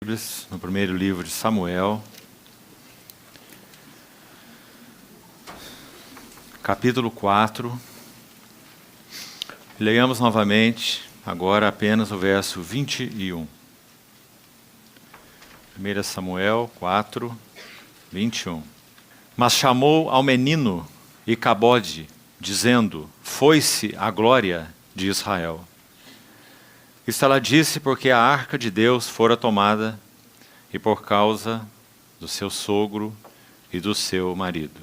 No primeiro livro de Samuel, capítulo 4. Leiamos novamente, agora apenas o verso 21. 1 Samuel 4, 21. Mas chamou ao menino Icabode, dizendo: Foi-se a glória de Israel. Isto ela disse porque a arca de Deus fora tomada e por causa do seu sogro e do seu marido.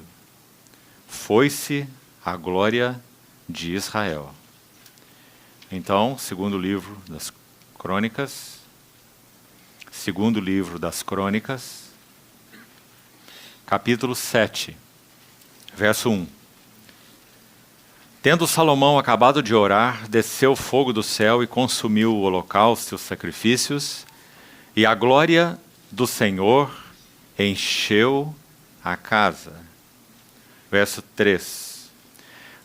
Foi-se a glória de Israel. Então, segundo livro das Crônicas, capítulo 7, verso 1. Tendo Salomão acabado de orar, desceu fogo do céu e consumiu o holocausto e os sacrifícios, e a glória do Senhor encheu a casa. Verso 3.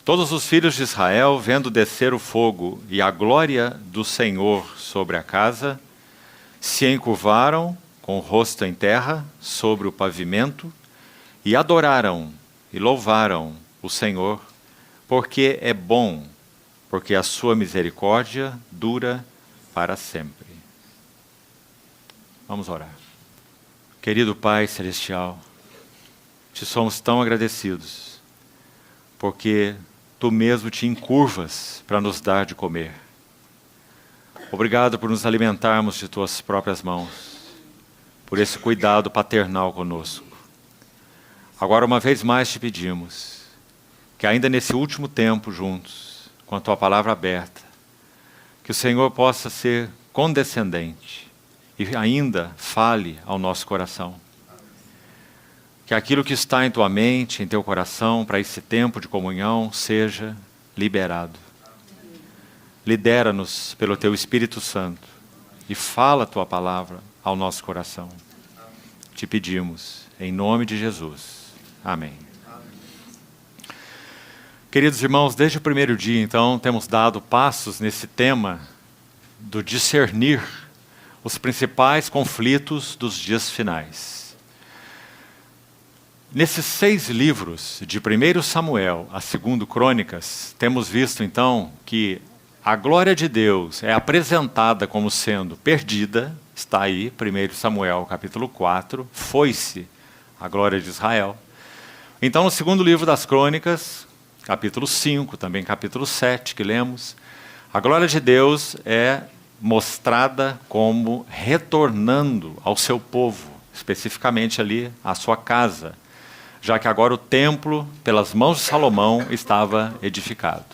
Todos os filhos de Israel, vendo descer o fogo e a glória do Senhor sobre a casa, se encurvaram com o rosto em terra sobre o pavimento e adoraram e louvaram o Senhor, porque é bom, porque a sua misericórdia dura para sempre. Vamos orar. Querido Pai Celestial, te somos tão agradecidos, porque Tu mesmo te encurvas para nos dar de comer. Obrigado por nos alimentarmos de Tuas próprias mãos, por esse cuidado paternal conosco. Agora, uma vez mais te pedimos, que ainda nesse último tempo juntos, com a Tua palavra aberta, que o Senhor possa ser condescendente e ainda fale ao nosso coração. Que aquilo que está em Tua mente, em Teu coração, para esse tempo de comunhão, seja liberado. Lidera-nos pelo Teu Espírito Santo e fala a Tua palavra ao nosso coração. Te pedimos, em nome de Jesus. Amém. Queridos irmãos, desde o primeiro dia, então, temos dado passos nesse tema do discernir os principais conflitos dos dias finais. Nesses 6 livros, de 1 Samuel a 2 Crônicas, temos visto, então, que a glória de Deus é apresentada como sendo perdida. Está aí, 1 Samuel, capítulo 4, foi-se a glória de Israel. Então, no segundo livro das Crônicas, capítulo 5, também capítulo 7, que lemos, a glória de Deus é mostrada como retornando ao seu povo, especificamente ali à sua casa, já que agora o templo, pelas mãos de Salomão, estava edificado.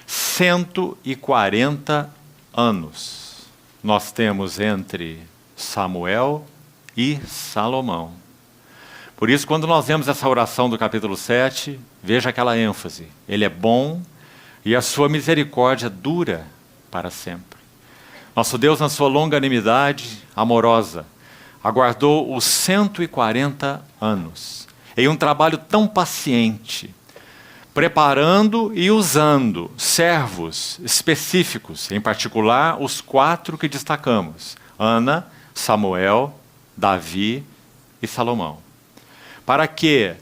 140 anos nós temos entre Samuel e Salomão. Por isso, quando nós vemos essa oração do capítulo 7, veja aquela ênfase. Ele é bom e a sua misericórdia dura para sempre. Nosso Deus, na sua longanimidade amorosa, aguardou os 140 anos em um trabalho tão paciente, preparando e usando servos específicos, em particular os 4 que destacamos: Ana, Samuel, Davi e Salomão. Para que,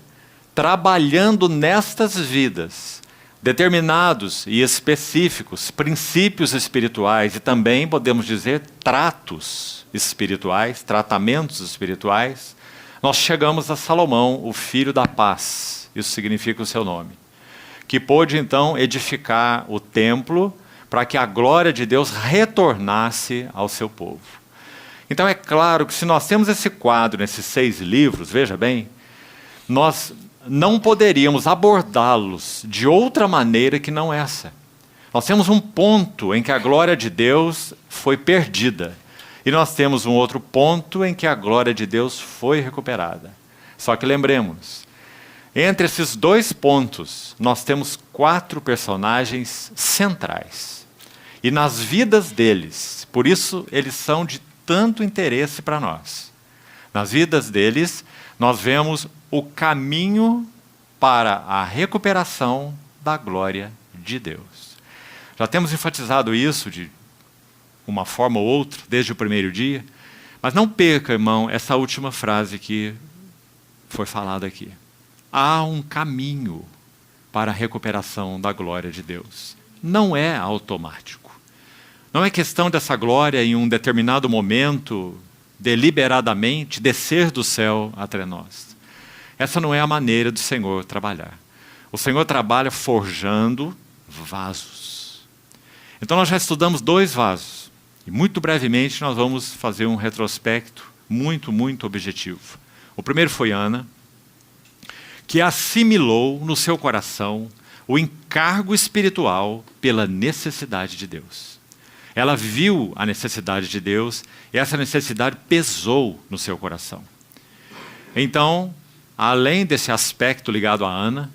trabalhando nestas vidas, determinados e específicos princípios espirituais e também, podemos dizer, tratos espirituais, tratamentos espirituais, nós chegamos a Salomão, o filho da paz. Isso significa o seu nome. Que pôde, então, edificar o templo para que a glória de Deus retornasse ao seu povo. Então, é claro que se nós temos esse quadro nesses 6 livros, veja bem, nós não poderíamos abordá-los de outra maneira que não essa. Nós temos um ponto em que a glória de Deus foi perdida. E nós temos um outro ponto em que a glória de Deus foi recuperada. Só que lembremos, entre esses 2 pontos, nós temos 4 personagens centrais. E nas vidas deles, por isso eles são de tanto interesse para nós. Nas vidas deles, nós vemos o caminho para a recuperação da glória de Deus. Já temos enfatizado isso de uma forma ou outra, desde o primeiro dia, Mas não perca, irmão, essa última frase que foi falada aqui. Há um caminho para a recuperação da glória de Deus. Não é automático. Não é questão dessa glória em um determinado momento, deliberadamente, descer do céu até nós. Essa não é a maneira do Senhor trabalhar. O Senhor trabalha forjando vasos. Então nós já estudamos 2 vasos. E muito brevemente nós vamos fazer um retrospecto muito, muito objetivo. O primeiro foi Ana, que assimilou no seu coração o encargo espiritual pela necessidade de Deus. Ela viu a necessidade de Deus e essa necessidade pesou no seu coração. Então, além desse aspecto ligado a Ana,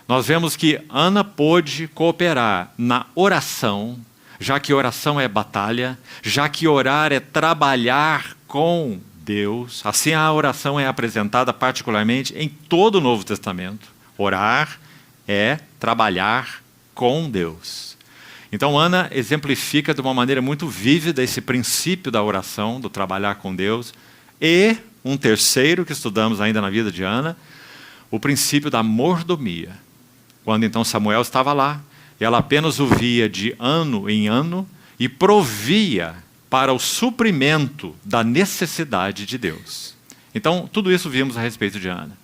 nós vemos que Ana pôde cooperar na oração, já que oração é batalha, já que orar é trabalhar com Deus. Assim a oração é apresentada particularmente em todo o Novo Testamento. Orar é trabalhar com Deus. Então Ana exemplifica de uma maneira muito vívida esse princípio da oração, do trabalhar com Deus. E um terceiro que estudamos ainda na vida de Ana, o princípio da mordomia. Quando então Samuel estava lá, e ela apenas o via de ano em ano e provia para o suprimento da necessidade de Deus. Então, tudo isso vimos a respeito de Ana.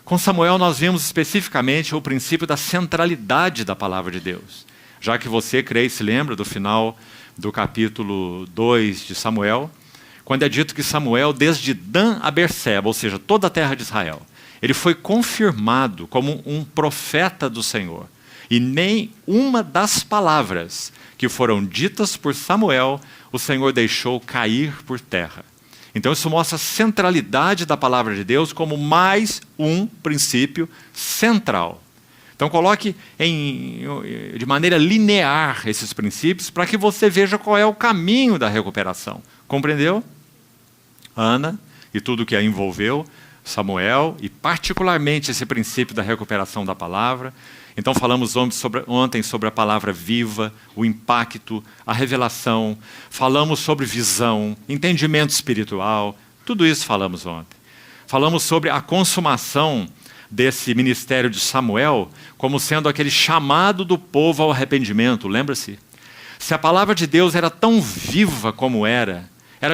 Com Samuel, nós vimos especificamente o princípio da centralidade da palavra de Deus. Já que você, creio, se lembra do final do capítulo 2 de Samuel, quando é dito que Samuel, desde Dan a Berseba, ou seja, toda a terra de Israel, ele foi confirmado como um profeta do Senhor. E nem uma das palavras que foram ditas por Samuel, o Senhor deixou cair por terra. Então isso mostra a centralidade da palavra de Deus como mais um princípio central. Então coloque de maneira linear esses princípios para que você veja qual é o caminho da recuperação. Compreendeu? Ana e tudo que a envolveu, Samuel e particularmente esse princípio da recuperação da palavra. Então falamos ontem sobre a palavra viva, o impacto, a revelação. Falamos sobre visão, entendimento espiritual. Tudo isso falamos ontem. Falamos sobre a consumação desse ministério de Samuel como sendo aquele chamado do povo ao arrependimento. Lembra-se? Se a palavra de Deus era tão viva como era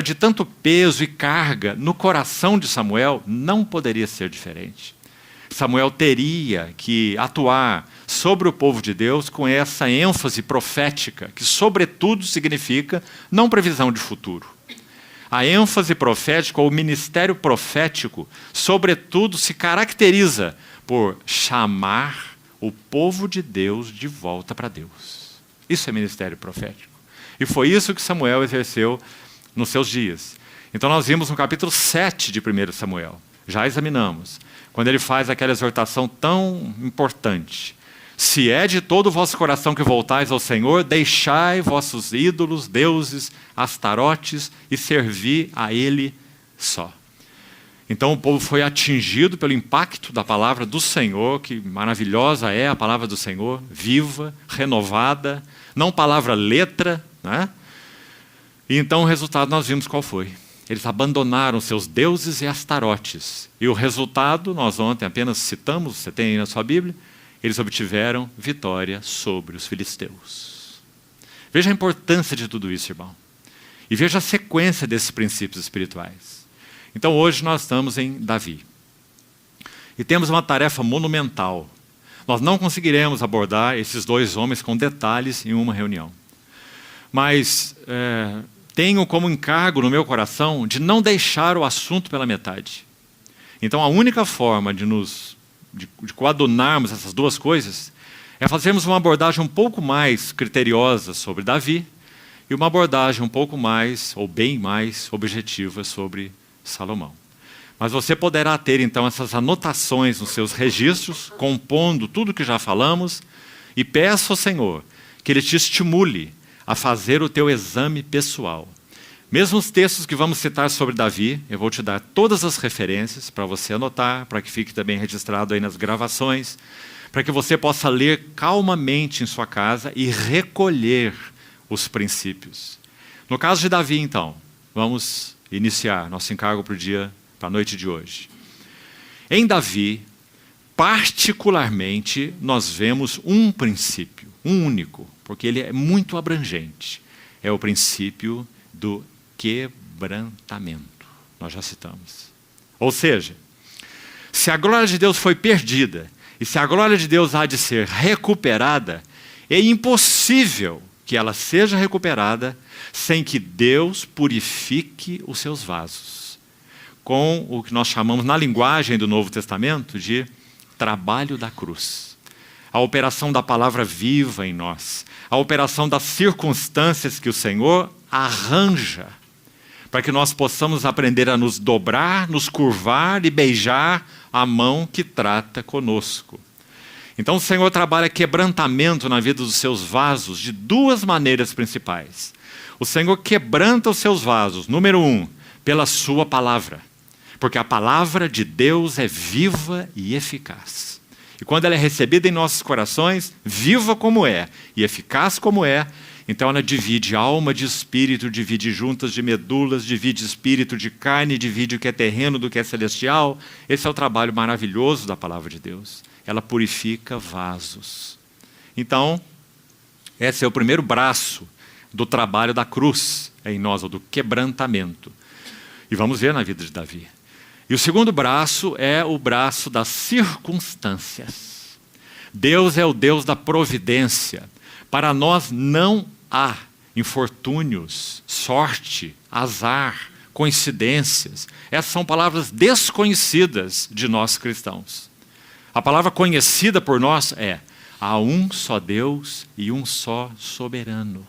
de tanto peso e carga no coração de Samuel, não poderia ser diferente. Samuel teria que atuar sobre o povo de Deus com essa ênfase profética, que sobretudo significa não previsão de futuro. A ênfase profética, ou o ministério profético, sobretudo se caracteriza por chamar o povo de Deus de volta para Deus. Isso é ministério profético. E foi isso que Samuel exerceu nos seus dias. Então nós vimos no capítulo 7 de 1 Samuel, já examinamos, quando ele faz aquela exortação tão importante. Se é de todo o vosso coração que voltais ao Senhor, deixai vossos ídolos, deuses, astarotes e servi a Ele só. Então o povo foi atingido pelo impacto da palavra do Senhor, que maravilhosa é a palavra do Senhor, viva, renovada, não palavra letra, né? E então o resultado nós vimos qual foi. Eles abandonaram seus deuses e astarotes. E o resultado, nós ontem apenas citamos, você tem aí na sua Bíblia, eles obtiveram vitória sobre os filisteus. Veja a importância de tudo isso, irmão. E veja a sequência desses princípios espirituais. Então hoje nós estamos em Davi. E temos uma tarefa monumental. Nós não conseguiremos abordar esses 2 homens com detalhes em uma reunião. Mas tenho como encargo no meu coração de não deixar o assunto pela metade. Então a única forma de coadunarmos essas 2 coisas é fazermos uma abordagem um pouco mais criteriosa sobre Davi e uma abordagem um pouco mais, ou bem mais, objetiva sobre Salomão. Mas você poderá ter então essas anotações nos seus registros, compondo tudo que já falamos, e peço ao Senhor que Ele te estimule a fazer o teu exame pessoal. Mesmo os textos que vamos citar sobre Davi, eu vou te dar todas as referências para você anotar, para que fique também registrado aí nas gravações, para que você possa ler calmamente em sua casa e recolher os princípios. No caso de Davi, então, vamos iniciar nosso encargo para a noite de hoje. Em Davi, particularmente, nós vemos um princípio, um único, porque ele é muito abrangente. É o princípio do quebrantamento. Nós já citamos. Ou seja, se a glória de Deus foi perdida, e se a glória de Deus há de ser recuperada, é impossível que ela seja recuperada sem que Deus purifique os seus vasos. Com o que nós chamamos, na linguagem do Novo Testamento, de trabalho da cruz. A operação da palavra viva em nós. A operação das circunstâncias que o Senhor arranja para que nós possamos aprender a nos dobrar, nos curvar e beijar a mão que trata conosco. Então o Senhor trabalha quebrantamento na vida dos seus vasos de duas maneiras principais. O Senhor quebranta os seus vasos, número 1, pela sua palavra. Porque a palavra de Deus é viva e eficaz. E quando ela é recebida em nossos corações, viva como é e eficaz como é, então ela divide alma de espírito, divide juntas de medulas, divide espírito de carne, divide o que é terreno do que é celestial. Esse é o trabalho maravilhoso da palavra de Deus. Ela purifica vasos. Então, esse é o primeiro braço do trabalho da cruz em nós, ou do quebrantamento. E vamos ver na vida de Davi. E o segundo braço é o braço das circunstâncias. Deus é o Deus da providência. Para nós não há infortúnios, sorte, azar, coincidências. Essas são palavras desconhecidas de nós cristãos. A palavra conhecida por nós é: há um só Deus e um só soberano,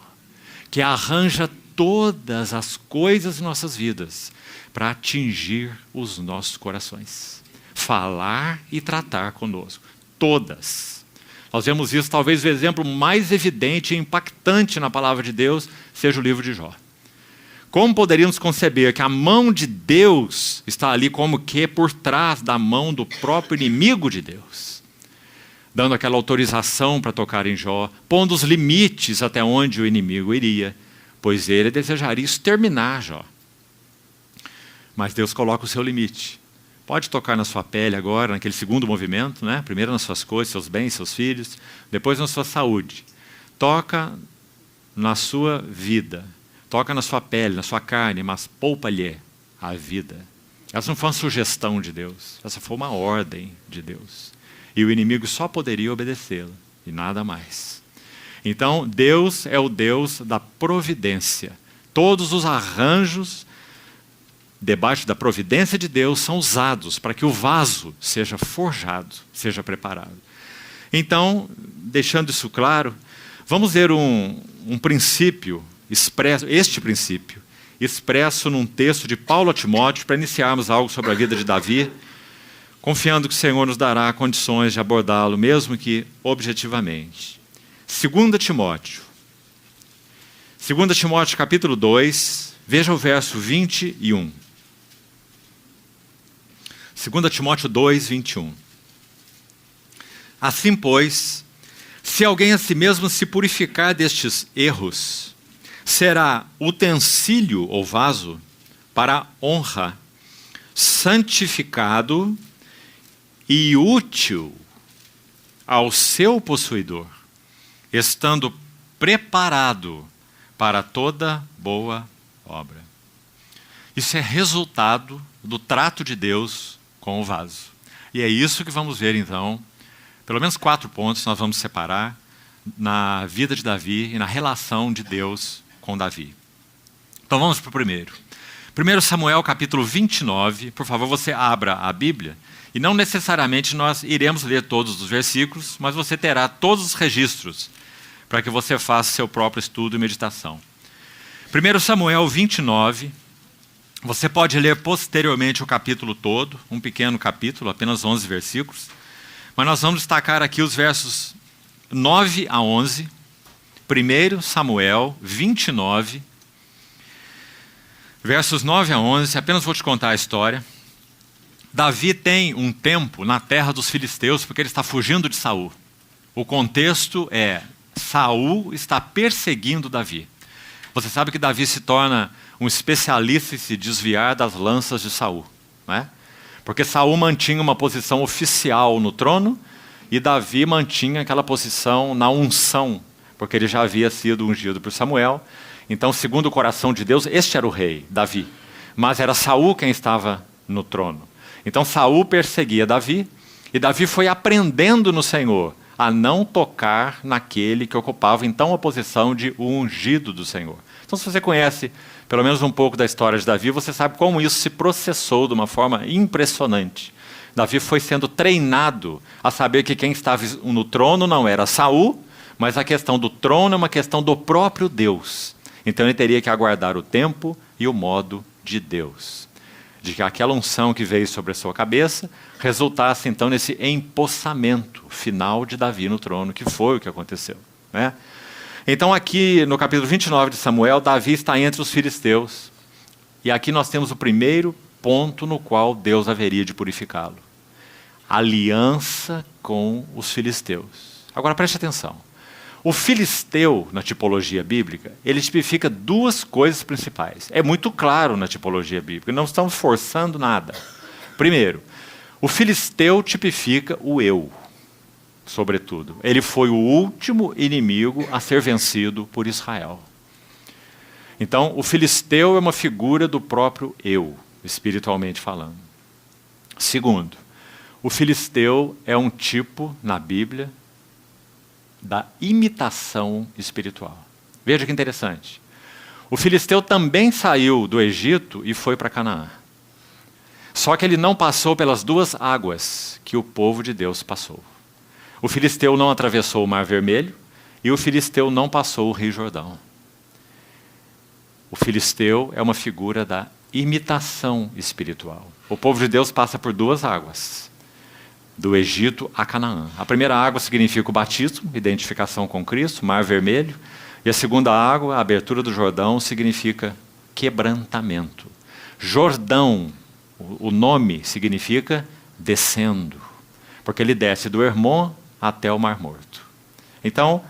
que arranja todas as coisas em nossas vidas para atingir os nossos corações, falar e tratar conosco. Todas. Nós vemos isso, talvez o exemplo mais evidente e impactante na palavra de Deus seja o livro de Jó. Como poderíamos conceber que a mão de Deus está ali como que por trás da mão do próprio inimigo de Deus, dando aquela autorização para tocar em Jó, pondo os limites até onde o inimigo iria, pois ele desejaria exterminar Jó. Mas Deus coloca o seu limite. Pode tocar na sua pele agora, naquele segundo movimento, né? Primeiro nas suas coisas, seus bens, seus filhos, depois na sua saúde. Toca na sua vida, toca na sua pele, na sua carne, mas poupa-lhe a vida. Essa não foi uma sugestão de Deus, essa foi uma ordem de Deus. E o inimigo só poderia obedecê-la, e nada mais. Então, Deus é o Deus da providência. Todos os arranjos debaixo da providência de Deus são usados para que o vaso seja forjado, seja preparado. Então, deixando isso claro, vamos ver um princípio expresso, este princípio, expresso num texto de Paulo a Timóteo, para iniciarmos algo sobre a vida de Davi, confiando que o Senhor nos dará condições de abordá-lo, mesmo que objetivamente. 2 Timóteo. 2 Timóteo capítulo 2, veja o verso 21. 2 Timóteo 2, 21. Assim, pois, se alguém a si mesmo se purificar destes erros, será utensílio ou vaso para honra, santificado e útil ao seu possuidor, estando preparado para toda boa obra. Isso é resultado do trato de Deus com o vaso. E é isso que vamos ver então, pelo menos 4 pontos nós vamos separar na vida de Davi e na relação de Deus com Davi. Então vamos para o primeiro. 1 Samuel capítulo 29, por favor você abra a Bíblia, e não necessariamente nós iremos ler todos os versículos, mas você terá todos os registros para que você faça seu próprio estudo e meditação. 1 Samuel 29, você pode ler posteriormente o capítulo todo, um pequeno capítulo, apenas 11 versículos, mas nós vamos destacar aqui os versos 9 a 11, 1 Samuel 29, versos 9 a 11, apenas vou te contar a história. Davi tem um tempo na terra dos filisteus, porque ele está fugindo de Saul. O contexto é, Saul está perseguindo Davi. Você sabe que Davi se torna um especialista em se desviar das lanças de Saul, não é? Porque Saul mantinha uma posição oficial no trono e Davi mantinha aquela posição na unção, porque ele já havia sido ungido por Samuel. Então, segundo o coração de Deus, este era o rei, Davi. Mas era Saul quem estava no trono. Então Saul perseguia Davi e Davi foi aprendendo no Senhor a não tocar naquele que ocupava então a posição de o ungido do Senhor. Então, se você conhece pelo menos um pouco da história de Davi, você sabe como isso se processou de uma forma impressionante. Davi foi sendo treinado a saber que quem estava no trono não era Saul, mas a questão do trono é uma questão do próprio Deus. Então ele teria que aguardar o tempo e o modo de Deus. De que aquela unção que veio sobre a sua cabeça resultasse então nesse empossamento final de Davi no trono, que foi o que aconteceu, né? Então aqui no capítulo 29 de Samuel, Davi está entre os filisteus. E aqui nós temos o primeiro ponto no qual Deus haveria de purificá-lo. Aliança com os filisteus. Agora preste atenção. O filisteu, na tipologia bíblica, ele tipifica duas coisas principais. É muito claro na tipologia bíblica, não estamos forçando nada. Primeiro, o filisteu tipifica o eu, sobretudo. Ele foi o último inimigo a ser vencido por Israel. Então, o filisteu é uma figura do próprio eu, espiritualmente falando. Segundo, o filisteu é um tipo, na Bíblia, da imitação espiritual. Veja que interessante. O filisteu também saiu do Egito e foi para Canaã. Só que ele não passou pelas duas águas que o povo de Deus passou. O filisteu não atravessou o Mar Vermelho e o filisteu não passou o Rio Jordão. O filisteu é uma figura da imitação espiritual. O povo de Deus passa por duas águas, do Egito a Canaã. A primeira água significa o batismo, identificação com Cristo, Mar Vermelho. E a segunda água, a abertura do Jordão, significa quebrantamento. Jordão, o nome significa descendo, porque ele desce do Hermon até o Mar Morto. Então,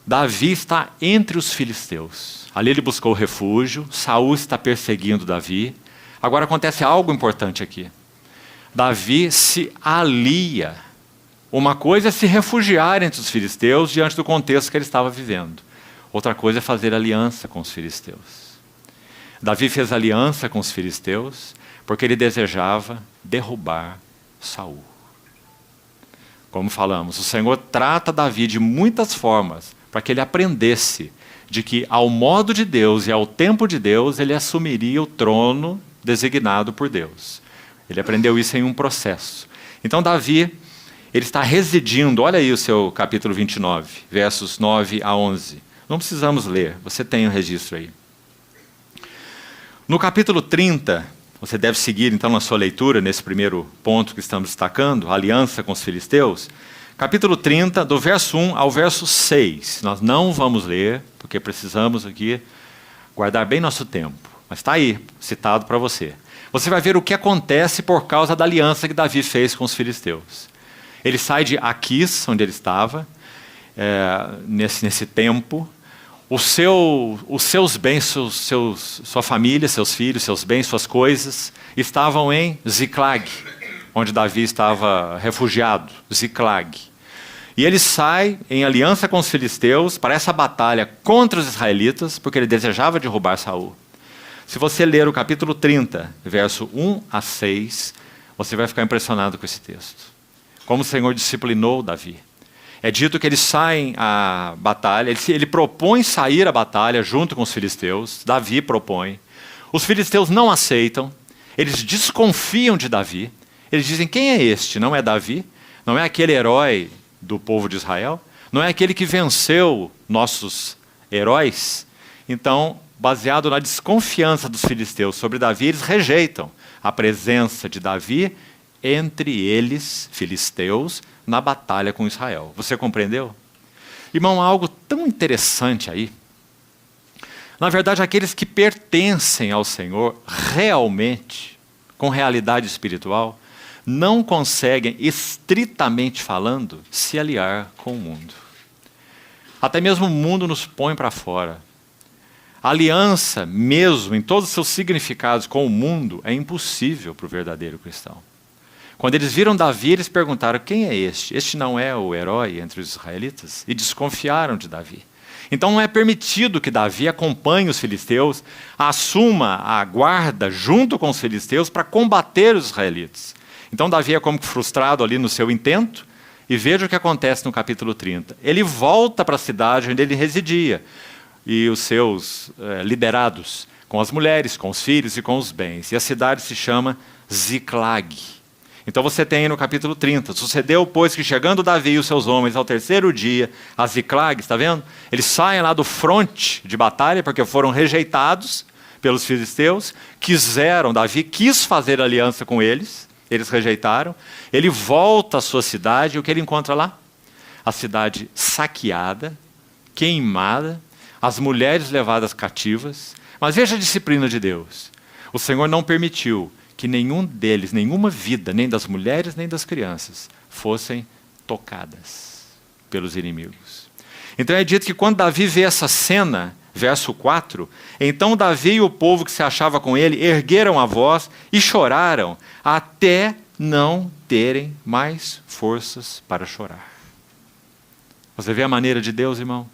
Davi está entre os filisteus. Ali ele buscou refúgio, Saul está perseguindo Davi. Agora acontece algo importante aqui. Davi se alia. Uma coisa é se refugiar entre os filisteus diante do contexto que ele estava vivendo. Outra coisa é fazer aliança com os filisteus. Davi fez aliança com os filisteus porque ele desejava derrubar Saul. Como falamos, o Senhor trata Davi de muitas formas para que ele aprendesse de que ao modo de Deus e ao tempo de Deus ele assumiria o trono designado por Deus. Ele aprendeu isso em um processo. Então Davi, ele está residindo, olha aí o seu capítulo 29, versos 9 a 11. Não precisamos ler, você tem o registro aí. No capítulo 30, você deve seguir então na sua leitura, nesse primeiro ponto que estamos destacando, a aliança com os filisteus. Capítulo 30, do verso 1 ao verso 6. Nós não vamos ler, porque precisamos aqui guardar bem nosso tempo. Mas está aí, citado para você. Você vai ver o que acontece por causa da aliança que Davi fez com os filisteus. Ele sai de Aquis, onde ele estava, nesse tempo. Os seus bens, sua família, seus filhos, seus bens, suas coisas, estavam em Ziclag, onde Davi estava refugiado, Ziclag. E ele sai em aliança com os filisteus para essa batalha contra os israelitas, porque ele desejava derrubar Saul. Se você ler o capítulo 30, verso 1 a 6, você vai ficar impressionado com esse texto. Como o Senhor disciplinou Davi. É dito que eles saem à batalha, ele propõe sair à batalha junto com os filisteus, Davi propõe. Os filisteus não aceitam, eles desconfiam de Davi. Eles dizem, quem é este? Não é Davi? Não é aquele herói do povo de Israel? Não é aquele que venceu nossos heróis? Então, baseado na desconfiança dos filisteus sobre Davi, eles rejeitam a presença de Davi entre eles, filisteus, na batalha com Israel. Você compreendeu? Irmão, há algo tão interessante aí. Na verdade, aqueles que pertencem ao Senhor realmente, com realidade espiritual, não conseguem, estritamente falando, se aliar com o mundo. Até mesmo o mundo nos põe para fora. A aliança, mesmo em todos os seus significados com o mundo, é impossível para o verdadeiro cristão. Quando eles viram Davi, eles perguntaram: quem é este? Este não é o herói entre os israelitas? E desconfiaram de Davi. Então não é permitido que Davi acompanhe os filisteus, assuma a guarda junto com os filisteus para combater os israelitas. Então Davi é como que frustrado ali no seu intento, e veja o que acontece no capítulo 30. Ele volta para a cidade onde ele residia, e os seus liderados, com as mulheres, com os filhos e com os bens. E a cidade se chama Ziclag. Então você tem aí no capítulo 30, sucedeu, pois, que chegando Davi e os seus homens ao terceiro dia, a Ziclag, está vendo? Eles saem lá do fronte de batalha, porque foram rejeitados pelos filisteus, Davi quis fazer aliança com eles, eles rejeitaram, ele volta à sua cidade, e o que ele encontra lá? A cidade saqueada, queimada, as mulheres levadas cativas. Mas veja a disciplina de Deus. O Senhor não permitiu que nenhum deles, nenhuma vida, nem das mulheres, nem das crianças, fossem tocadas pelos inimigos. Então é dito que quando Davi vê essa cena, verso 4, então Davi e o povo que se achava com ele ergueram a voz e choraram, até não terem mais forças para chorar. Você vê a maneira de Deus, irmão?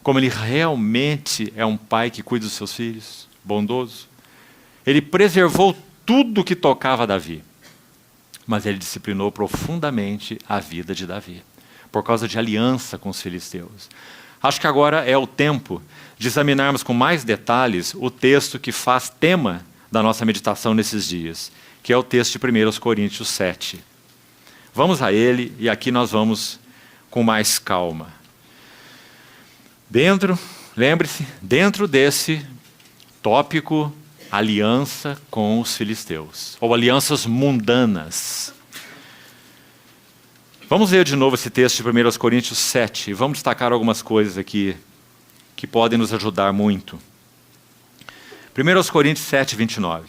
Como ele realmente é um pai que cuida dos seus filhos, bondoso. Ele preservou tudo que tocava a Davi, mas ele disciplinou profundamente a vida de Davi, por causa de aliança com os filisteus. Acho que agora é o tempo de examinarmos com mais detalhes o texto que faz tema da nossa meditação nesses dias, que é o texto de 1 Coríntios 7. Vamos a ele, e aqui nós vamos com mais calma. Lembre-se, dentro desse tópico, aliança com os filisteus, ou alianças mundanas. Vamos ler de novo esse texto de 1 Coríntios 7, e vamos destacar algumas coisas aqui que podem nos ajudar muito. 1 Coríntios 7, 29.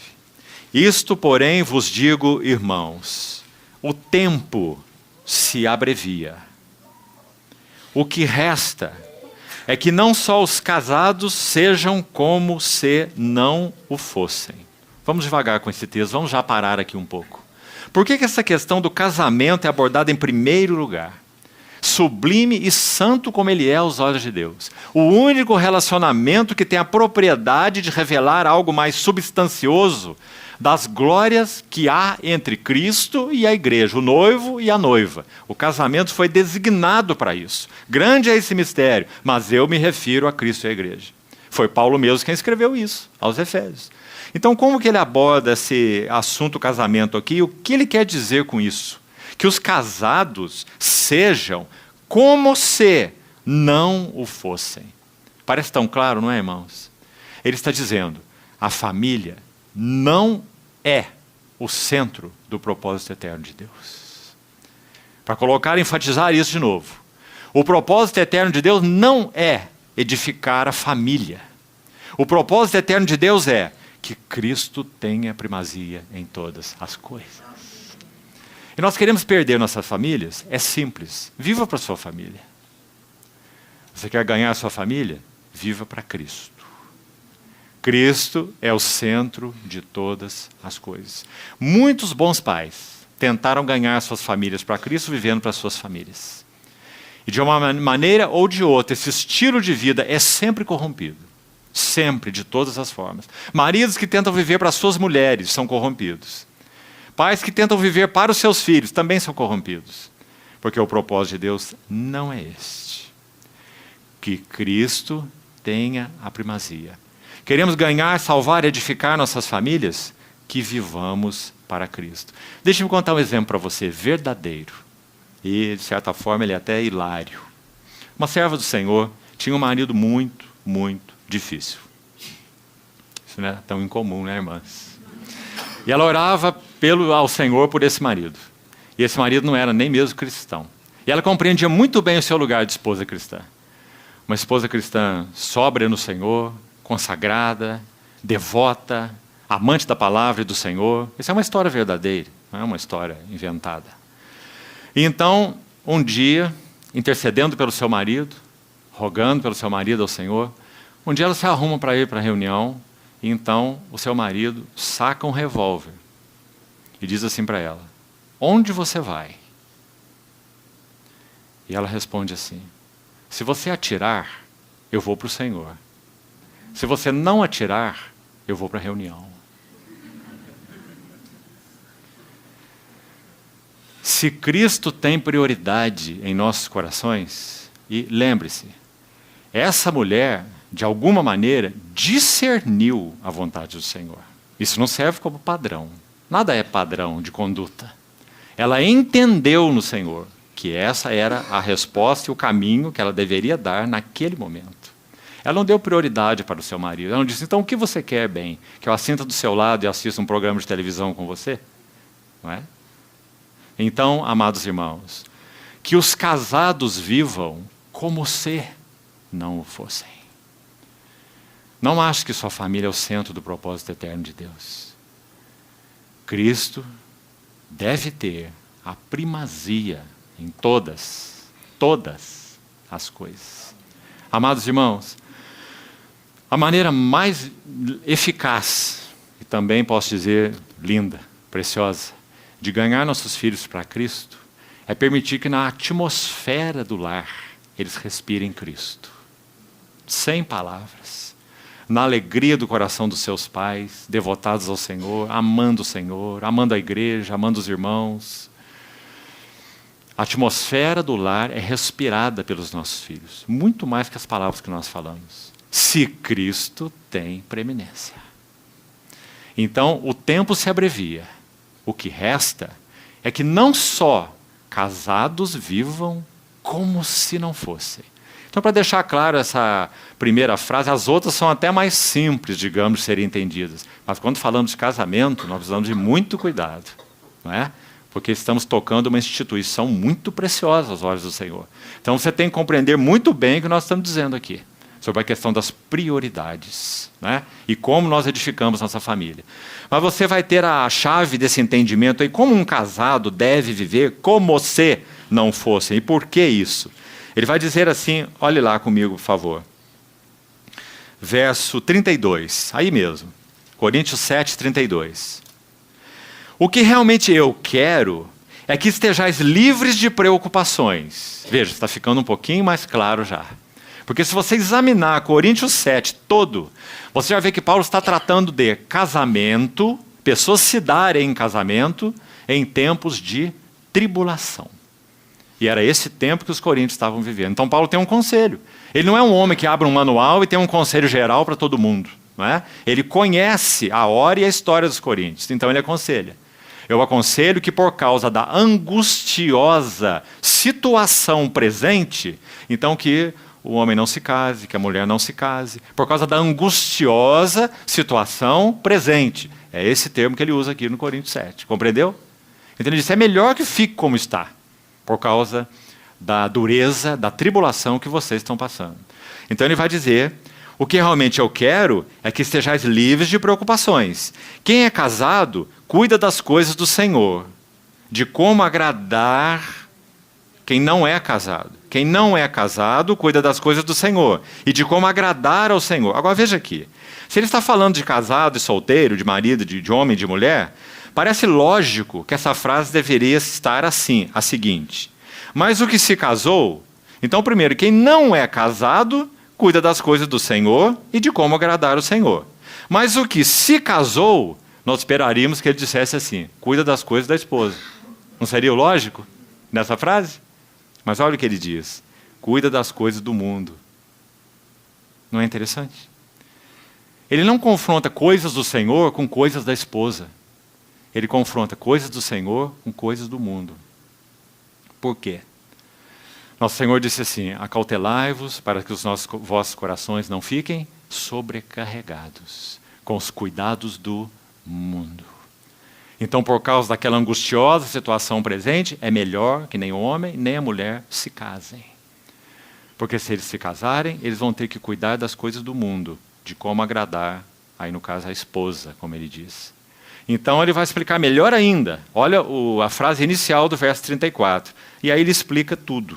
Isto, porém, vos digo, irmãos, o tempo se abrevia. O que resta é que não só os casados sejam como se não o fossem. Vamos devagar com esse texto, vamos já parar aqui um pouco. Por que essa questão do casamento é abordada em primeiro lugar? Sublime e santo como ele é aos olhos de Deus. O único relacionamento que tem a propriedade de revelar algo mais substancioso das glórias que há entre Cristo e a igreja, o noivo e a noiva. O casamento foi designado para isso. Grande é esse mistério, mas eu me refiro a Cristo e a igreja. Foi Paulo mesmo quem escreveu isso, aos Efésios. Então, como que ele aborda esse assunto casamento aqui? O que ele quer dizer com isso? Que os casados sejam como se não o fossem. Parece tão claro, não é, irmãos? Ele está dizendo, a família não é o centro do propósito eterno de Deus. Para colocar e enfatizar isso de novo. O propósito eterno de Deus não é edificar a família. O propósito eterno de Deus é que Cristo tenha primazia em todas as coisas. E nós queremos perder nossas famílias? É simples. Viva para a sua família. Você quer ganhar a sua família? Viva para Cristo. Cristo é o centro de todas as coisas. Muitos bons pais tentaram ganhar suas famílias para Cristo vivendo para suas famílias. E de uma maneira ou de outra, esse estilo de vida é sempre corrompido. Sempre, de todas as formas. Maridos que tentam viver para suas mulheres são corrompidos. Pais que tentam viver para os seus filhos também são corrompidos. Porque o propósito de Deus não é este. Que Cristo tenha a primazia. Queremos ganhar, salvar e edificar nossas famílias? Que vivamos para Cristo. Deixe-me contar um exemplo para você, verdadeiro. E, de certa forma, ele é até hilário. Uma serva do Senhor tinha um marido muito, muito difícil. Isso não é tão incomum, né, irmãs? E ela orava ao Senhor por esse marido. E esse marido não era nem mesmo cristão. E ela compreendia muito bem o seu lugar de esposa cristã. Uma esposa cristã sóbria no Senhor, consagrada, devota, amante da palavra e do Senhor. Isso é uma história verdadeira, não é uma história inventada. E então, um dia, intercedendo pelo seu marido, rogando pelo seu marido ao Senhor, Um dia ela se arruma para ir para a reunião, e então o seu marido saca um revólver e diz assim para ela: onde você vai? E ela responde assim: se você atirar, eu vou para o Senhor. Se você não atirar, eu vou para a reunião. Se Cristo tem prioridade em nossos corações, e lembre-se, essa mulher, de alguma maneira, discerniu a vontade do Senhor. Isso não serve como padrão. Nada é padrão de conduta. Ela entendeu no Senhor que essa era a resposta e o caminho que ela deveria dar naquele momento. Ela não deu prioridade para o seu marido. Ela não disse: então o que você quer, bem? Que eu assenta do seu lado e assista um programa de televisão com você? Não é? Então, amados irmãos, que os casados vivam como se não o fossem. Não ache que sua família é o centro do propósito eterno de Deus. Cristo deve ter a primazia em todas as coisas. Amados irmãos, a maneira mais eficaz, e também posso dizer linda, preciosa, de ganhar nossos filhos para Cristo, é permitir que na atmosfera do lar eles respirem Cristo. Sem palavras. Na alegria do coração dos seus pais, devotados ao Senhor, amando a igreja, amando os irmãos. A atmosfera do lar é respirada pelos nossos filhos, muito mais que as palavras que nós falamos. Se Cristo tem preeminência. Então, o tempo se abrevia. O que resta é que não só casados vivam como se não fossem. Então, para deixar claro essa primeira frase, as outras são até mais simples, digamos, de serem entendidas. Mas quando falamos de casamento, nós precisamos de muito cuidado, não é? Porque estamos tocando uma instituição muito preciosa aos olhos do Senhor. Então, você tem que compreender muito bem o que nós estamos dizendo aqui, sobre a questão das prioridades, né? E como nós edificamos nossa família. Mas você vai ter a chave desse entendimento aí, como um casado deve viver como se não fossem. E por que isso? Ele vai dizer assim, olhe lá comigo, por favor. Verso 32, aí mesmo. Coríntios 7, 32. O que realmente eu quero é que estejais livres de preocupações. Veja, está ficando um pouquinho mais claro já. Porque se você examinar Coríntios 7 todo, você vai ver que Paulo está tratando de casamento, pessoas se darem em casamento em tempos de tribulação. E era esse tempo que os coríntios estavam vivendo. Então Paulo tem um conselho. Ele não é um homem que abre um manual e tem um conselho geral para todo mundo. Não é? Ele conhece a hora e a história dos coríntios, então ele aconselha. Eu aconselho que por causa da angustiosa situação presente, então que o homem não se case, que a mulher não se case, por causa da angustiosa situação presente. É esse termo que ele usa aqui no Coríntios 7, compreendeu? Então ele diz, é melhor que fique como está, por causa da dureza, da tribulação que vocês estão passando. Então ele vai dizer, o que realmente eu quero é que estejais livres de preocupações. Quem é casado, cuida das coisas do Senhor, de como agradar quem não é casado. Quem não é casado, cuida das coisas do Senhor, e de como agradar ao Senhor. Agora veja aqui, se ele está falando de casado e solteiro, de marido, de homem e de mulher, parece lógico que essa frase deveria estar assim, a seguinte. Mas o que se casou, então primeiro, quem não é casado, cuida das coisas do Senhor e de como agradar o Senhor. Mas o que se casou, nós esperaríamos que ele dissesse assim, cuida das coisas da esposa. Não seria lógico nessa frase? Mas olha o que ele diz, cuida das coisas do mundo. Não é interessante? Ele não confronta coisas do Senhor com coisas da esposa. Ele confronta coisas do Senhor com coisas do mundo. Por quê? Nosso Senhor disse assim, acautelai-vos para que os vossos corações não fiquem sobrecarregados com os cuidados do mundo. Então, por causa daquela angustiosa situação presente, é melhor que nem o homem nem a mulher se casem. Porque se eles se casarem, eles vão ter que cuidar das coisas do mundo, de como agradar, aí no caso a esposa, como ele diz. Então ele vai explicar melhor ainda. Olha a frase inicial do verso 34. E aí ele explica tudo.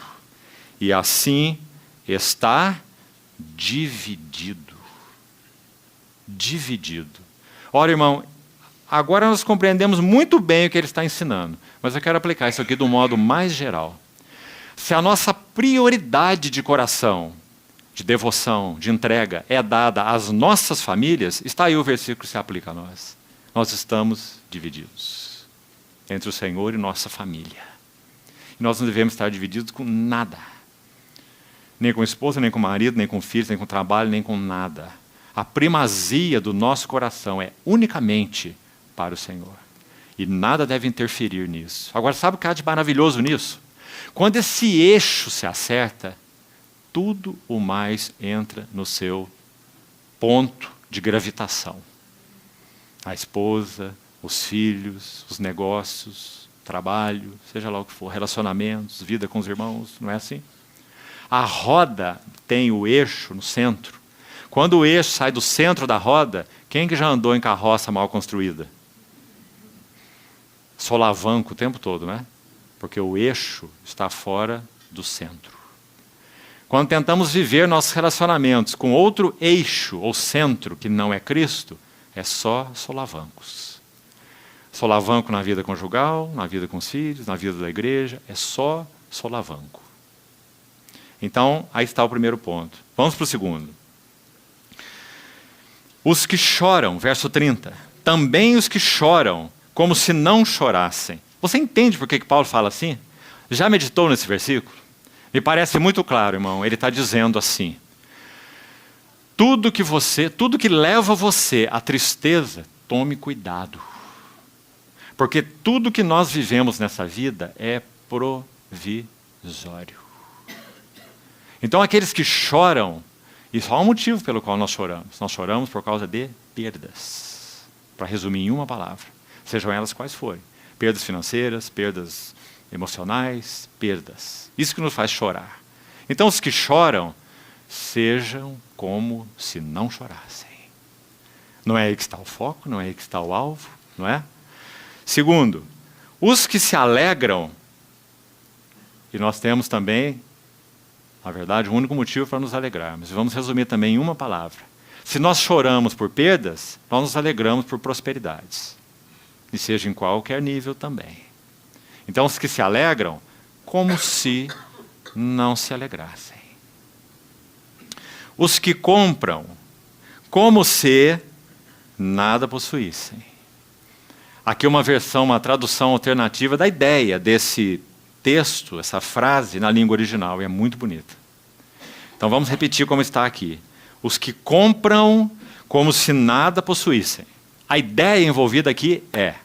E assim está dividido. dividido. Ora, irmão, agora nós compreendemos muito bem o que ele está ensinando, mas eu quero aplicar isso aqui de um modo mais geral. Se a nossa prioridade de coração, de devoção, de entrega, é dada às nossas famílias, está aí o versículo que se aplica a nós. Nós estamos divididos entre o Senhor e nossa família. E nós não devemos estar divididos com nada. Nem com a esposa, nem com o marido, nem com filhos, nem com o trabalho, nem com nada. A primazia do nosso coração é unicamente para o Senhor. E nada deve interferir nisso. Agora, sabe o que há de maravilhoso nisso? Quando esse eixo se acerta, tudo o mais entra no seu ponto de gravitação. A esposa, os filhos, os negócios, trabalho, seja lá o que for, relacionamentos, vida com os irmãos, não é assim? A roda tem o eixo no centro. Quando o eixo sai do centro da roda, quem que já andou em carroça mal construída? Solavanco o tempo todo, né? Porque o eixo está fora do centro. Quando tentamos viver nossos relacionamentos com outro eixo ou centro que não é Cristo, é só solavancos. Solavanco na vida conjugal, na vida com os filhos, na vida da igreja, é só solavanco. Então, aí está o primeiro ponto. Vamos para o segundo. Os que choram, verso 30. Também os que choram, como se não chorassem. Você entende por que Paulo fala assim? Já meditou nesse versículo? Me parece muito claro, irmão. Ele está dizendo assim: tudo que leva você à tristeza, tome cuidado. Porque tudo que nós vivemos nessa vida é provisório. Então aqueles que choram, isso há um motivo pelo qual nós choramos. Nós choramos por causa de perdas. Para resumir em uma palavra, sejam elas quais forem. Perdas financeiras, perdas emocionais, perdas. Isso que nos faz chorar. Então os que choram, sejam como se não chorassem. Não é aí que está o foco, não é aí que está o alvo, não é? Segundo, os que se alegram, e nós temos também, na verdade, um único motivo para nos alegrarmos. Vamos resumir também em uma palavra. Se nós choramos por perdas, nós nos alegramos por prosperidades. E seja em qualquer nível também. Então, os que se alegram, como se não se alegrassem. Os que compram, como se nada possuíssem. Aqui uma versão, uma tradução alternativa da ideia desse texto, essa frase na língua original, e é muito bonita. Então vamos repetir como está aqui. Os que compram como se nada possuíssem. A ideia envolvida aqui é: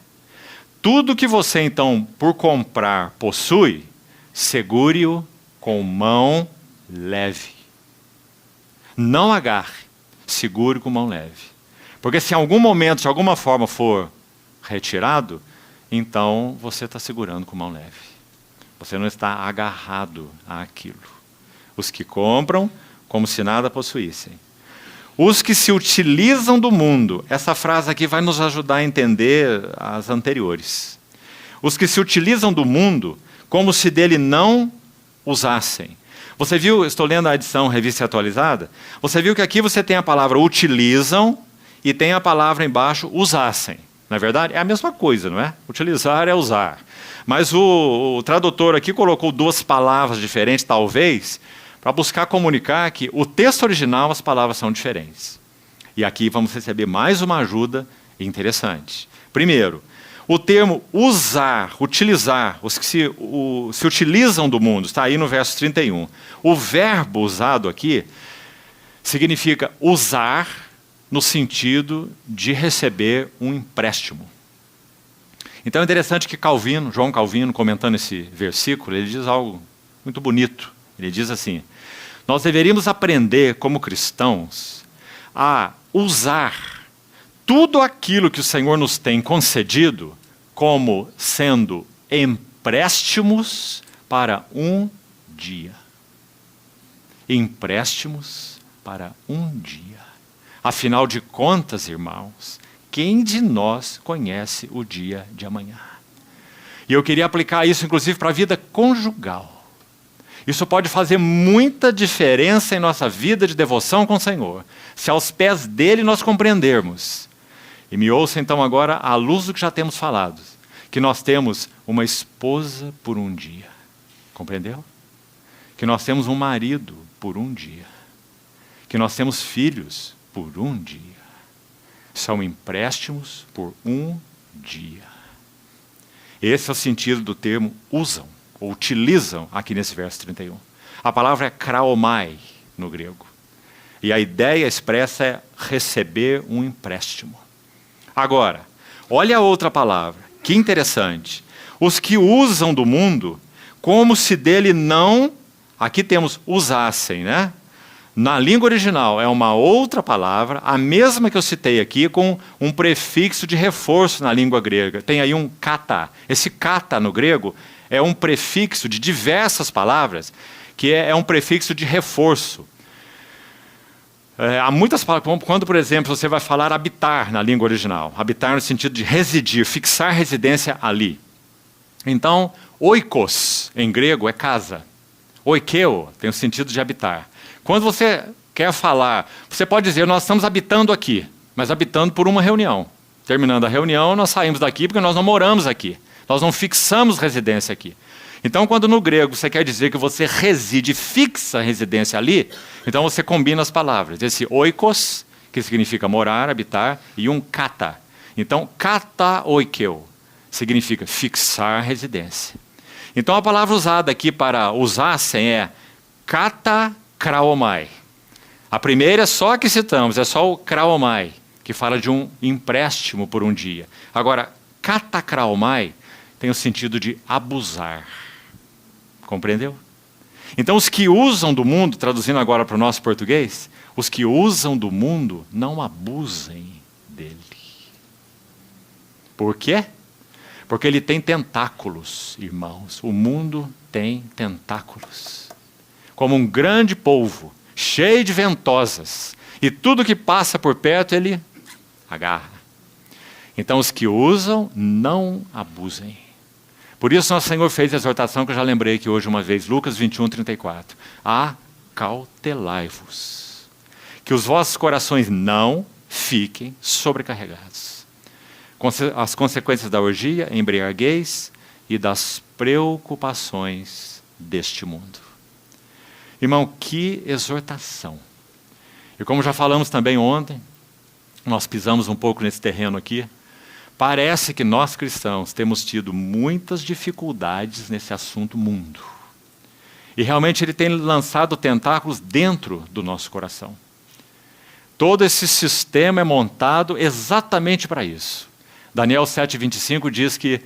tudo que você então, por comprar, possui, segure-o com mão leve. Não agarre, segure com mão leve. Porque se em algum momento, de alguma forma for retirado, então você está segurando com mão leve. Você não está agarrado àquilo. Os que compram como se nada possuíssem. Os que se utilizam do mundo. Essa frase aqui vai nos ajudar a entender as anteriores. Os que se utilizam do mundo como se dele não usassem. Você viu, estou lendo a edição Revista Atualizada, você viu que aqui você tem a palavra utilizam e tem a palavra embaixo usassem. Não é verdade? É a mesma coisa, não é? Utilizar é usar. Mas o tradutor aqui colocou duas palavras diferentes, talvez, para buscar comunicar que o texto original as palavras são diferentes. E aqui vamos receber mais uma ajuda interessante. Primeiro, o termo usar, utilizar, os que se utilizam do mundo, está aí no verso 31. O verbo usado aqui significa usar no sentido de receber um empréstimo. Então é interessante que João Calvino, comentando esse versículo, ele diz algo muito bonito. Ele diz assim: nós deveríamos aprender como cristãos a usar tudo aquilo que o Senhor nos tem concedido como sendo empréstimos para um dia. Empréstimos para um dia. Afinal de contas, irmãos, quem de nós conhece o dia de amanhã? E eu queria aplicar isso, inclusive, para a vida conjugal. Isso pode fazer muita diferença em nossa vida de devoção com o Senhor, se aos pés dele nós compreendermos. E me ouça então agora, à luz do que já temos falado, que nós temos uma esposa por um dia. Compreendeu? Que nós temos um marido por um dia. Que nós temos filhos por um dia. São empréstimos por um dia. Esse é o sentido do termo usam, ou utilizam aqui nesse verso 31. A palavra é kraomai no grego. E a ideia expressa é receber um empréstimo. Agora, olha a outra palavra, que interessante. Os que usam do mundo, como se dele não, aqui temos usassem, né? Na língua original é uma outra palavra, a mesma que eu citei aqui, com um prefixo de reforço na língua grega. Tem aí um kata. Esse kata no grego é um prefixo de diversas palavras, que é um prefixo de reforço. Há muitas palavras, quando, por exemplo, você vai falar habitar na língua original. Habitar no sentido de residir, fixar residência ali. Então, oikos, em grego, é casa. Oikeo tem o sentido de habitar. Quando você quer falar, você pode dizer, nós estamos habitando aqui, mas habitando por uma reunião. Terminando a reunião, nós saímos daqui porque nós não moramos aqui. Nós não fixamos residência aqui. Então, quando no grego você quer dizer que você reside, fixa a residência ali, então você combina as palavras. Esse oikos, que significa morar, habitar, e um kata. Então, kata oikeo significa fixar residência. Então, a palavra usada aqui para usassem é kata kraomai. A primeira é só a que citamos, é só o kraomai, que fala de um empréstimo por um dia. Agora, kata kraomai tem o sentido de abusar. Compreendeu? Então, os que usam do mundo, traduzindo agora para o nosso português, os que usam do mundo, não abusem dele. Por quê? Porque ele tem tentáculos, irmãos. O mundo tem tentáculos. Como um grande polvo, cheio de ventosas. E tudo que passa por perto, ele agarra. Então, os que usam, não abusem. Por isso, nosso Senhor fez a exortação que eu já lembrei aqui hoje uma vez, Lucas 21, 34. Acautelai-vos, que os vossos corações não fiquem sobrecarregados. As consequências da orgia, embriaguez e das preocupações deste mundo. Irmão, que exortação. E como já falamos também ontem, nós pisamos um pouco nesse terreno aqui, parece que nós cristãos temos tido muitas dificuldades nesse assunto mundo. E realmente ele tem lançado tentáculos dentro do nosso coração. Todo esse sistema é montado exatamente para isso. Daniel 7,25 diz que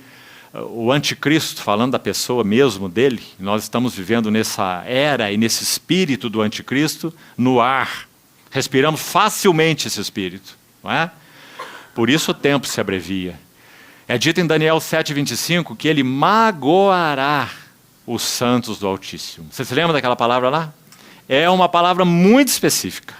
o anticristo, falando da pessoa mesmo dele, nós estamos vivendo nessa era e nesse espírito do anticristo no ar. Respiramos facilmente esse espírito, não é? Por isso o tempo se abrevia. É dito em Daniel 7,25 que ele magoará os santos do Altíssimo. Você se lembra daquela palavra lá? É uma palavra muito específica.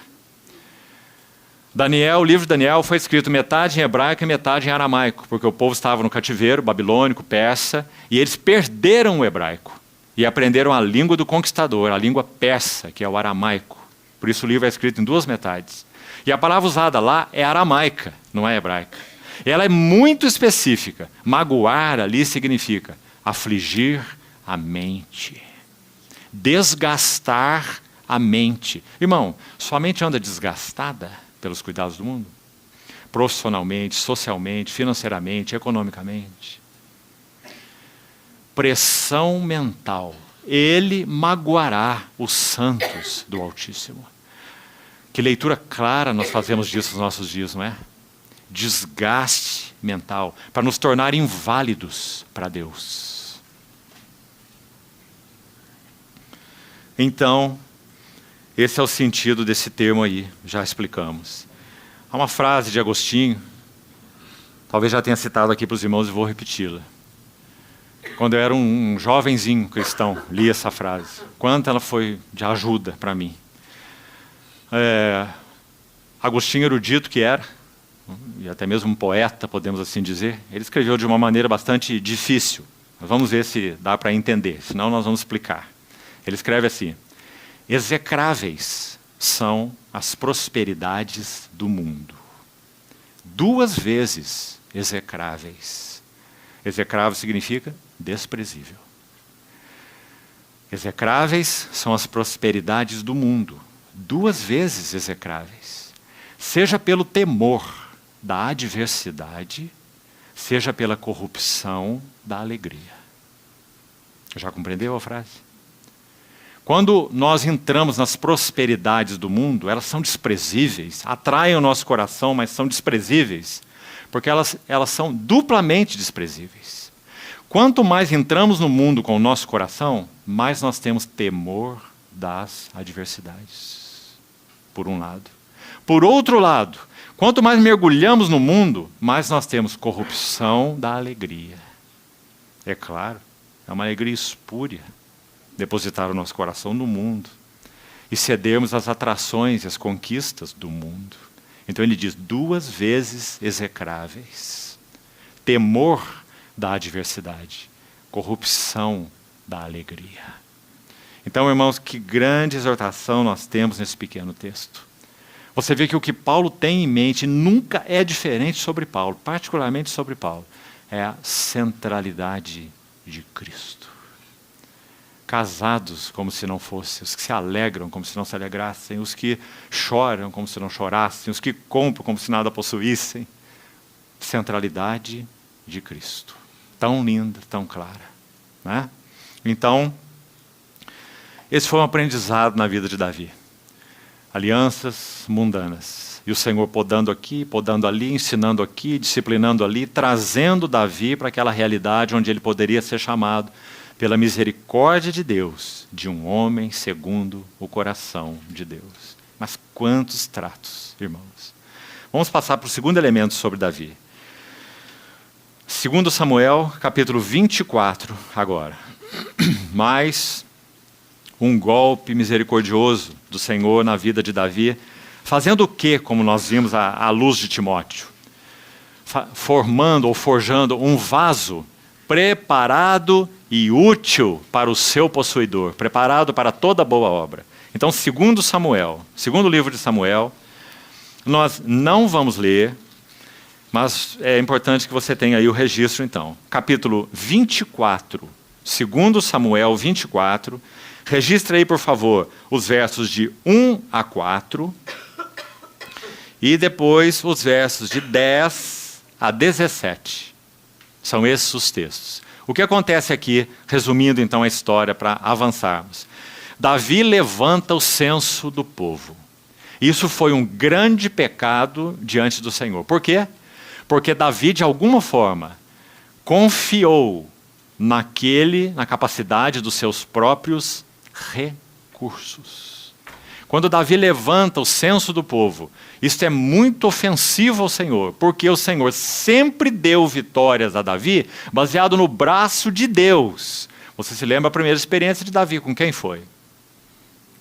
O livro de Daniel foi escrito metade em hebraico e metade em aramaico, porque o povo estava no cativeiro babilônico, persa, e eles perderam o hebraico e aprenderam a língua do conquistador, a língua persa, que é o aramaico. Por isso o livro é escrito em duas metades. E a palavra usada lá é aramaica, não é hebraica. Ela é muito específica. Magoar ali significa afligir a mente, desgastar a mente. Irmão, sua mente anda desgastada pelos cuidados do mundo? Profissionalmente, socialmente, financeiramente, economicamente. Pressão mental. Ele magoará os santos do Altíssimo. Que leitura clara nós fazemos disso nos nossos dias, não é? Desgaste mental, para nos tornar inválidos para Deus. Então, esse é o sentido desse termo aí, já explicamos. Há uma frase de Agostinho, talvez já tenha citado aqui para os irmãos e vou repeti-la. Quando eu era um jovenzinho cristão, li essa frase. Quanto ela foi de ajuda para mim. Agostinho, erudito que era, e até mesmo um poeta, podemos assim dizer, ele escreveu de uma maneira bastante difícil. Vamos ver se dá para entender, senão nós vamos explicar. Ele escreve assim: execráveis são as prosperidades do mundo. 2 vezes execráveis. Execrável significa desprezível. Execráveis são as prosperidades do mundo. 2 vezes execráveis. Seja pelo temor da adversidade, seja pela corrupção da alegria. Já compreendeu a frase? Quando nós entramos nas prosperidades do mundo, elas são desprezíveis, atraem o nosso coração, mas são desprezíveis, porque elas são duplamente desprezíveis. Quanto mais entramos no mundo com o nosso coração, mais nós temos temor das adversidades, por um lado. Por outro lado, quanto mais mergulhamos no mundo, mais nós temos corrupção da alegria. É claro, é uma alegria espúria depositar o nosso coração no mundo e cedermos às atrações e às conquistas do mundo. Então ele diz 2 vezes execráveis. Temor da adversidade, corrupção da alegria. Então, irmãos, que grande exortação nós temos nesse pequeno texto. Você vê que o que Paulo tem em mente nunca é diferente sobre Paulo, particularmente sobre Paulo. É a centralidade de Cristo. Casados como se não fosse, os que se alegram como se não se alegrassem, os que choram como se não chorassem, os que compram como se nada possuíssem. Centralidade de Cristo. Tão linda, tão clara. Né? Então, esse foi um aprendizado na vida de Davi. Alianças mundanas. E o Senhor podando aqui, podando ali, ensinando aqui, disciplinando ali, trazendo Davi para aquela realidade onde ele poderia ser chamado pela misericórdia de Deus, de um homem segundo o coração de Deus. Mas quantos tratos, irmãos. Vamos passar para o segundo elemento sobre Davi. 2 Samuel, capítulo 24, agora. Mais um golpe misericordioso do Senhor na vida de Davi, fazendo o quê, como nós vimos à luz de Timóteo? Formando ou forjando um vaso preparado e útil para o seu possuidor, preparado para toda boa obra. Então, segundo livro de Samuel, nós não vamos ler, mas é importante que você tenha aí o registro, então. Capítulo 24, 2 Samuel 24, registre aí, por favor, os versos de 1 a 4, e depois os versos de 10 a 17. São esses os textos. O que acontece aqui, resumindo então a história para avançarmos? Davi levanta o censo do povo. Isso foi um grande pecado diante do Senhor. Por quê? Porque Davi, de alguma forma, confiou na capacidade dos seus próprios recursos. Quando Davi levanta o censo do povo, isso é muito ofensivo ao Senhor, porque o Senhor sempre deu vitórias a Davi baseado no braço de Deus. Você se lembra a primeira experiência de Davi, com quem foi?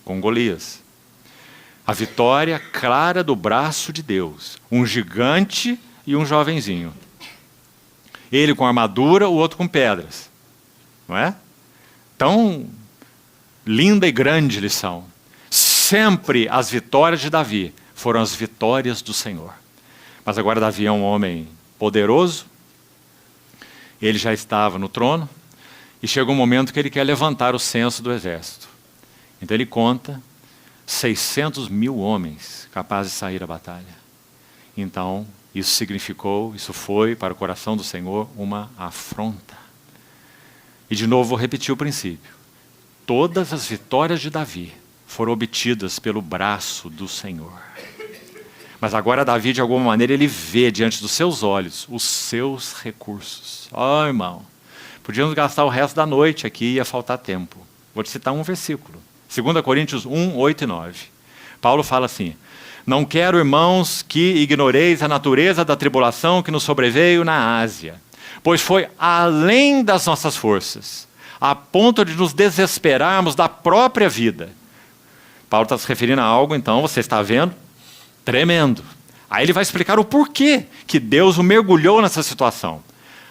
Com Golias. A vitória clara do braço de Deus. Um gigante e um jovenzinho. Ele com armadura, o outro com pedras. Não é? Tão linda e grande lição. Sempre as vitórias de Davi foram as vitórias do Senhor. Mas agora Davi é um homem poderoso. Ele já estava no trono. E chega um momento que ele quer levantar o censo do exército. Então ele conta 600 mil homens capazes de sair à batalha. Então, isso foi para o coração do Senhor uma afronta. E de novo vou repetir o princípio. Todas as vitórias de Davi foram obtidas pelo braço do Senhor. Mas agora Davi, de alguma maneira, ele vê diante dos seus olhos os seus recursos. Irmão, podíamos gastar o resto da noite aqui e ia faltar tempo. Vou te citar um versículo. 2 Coríntios 1, 8 e 9. Paulo fala assim: não quero, irmãos, que ignoreis a natureza da tribulação que nos sobreveio na Ásia, pois foi além das nossas forças, a ponto de nos desesperarmos da própria vida. Paulo está se referindo a algo, então, você está vendo? Tremendo. Aí ele vai explicar o porquê que Deus o mergulhou nessa situação.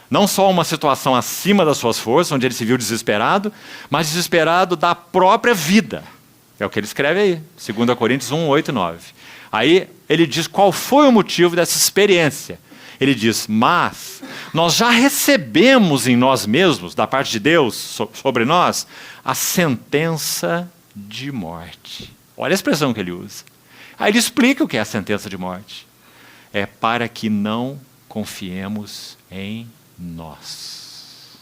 Não só uma situação acima das suas forças, onde ele se viu desesperado, mas desesperado da própria vida. É o que ele escreve aí, 2 Coríntios 1, 8 e 9. Aí ele diz qual foi o motivo dessa experiência. Ele diz, mas nós já recebemos em nós mesmos, da parte de Deus, sobre nós, a sentença de morte. Olha a expressão que ele usa. Aí ele explica o que é a sentença de morte. É para que não confiemos em nós,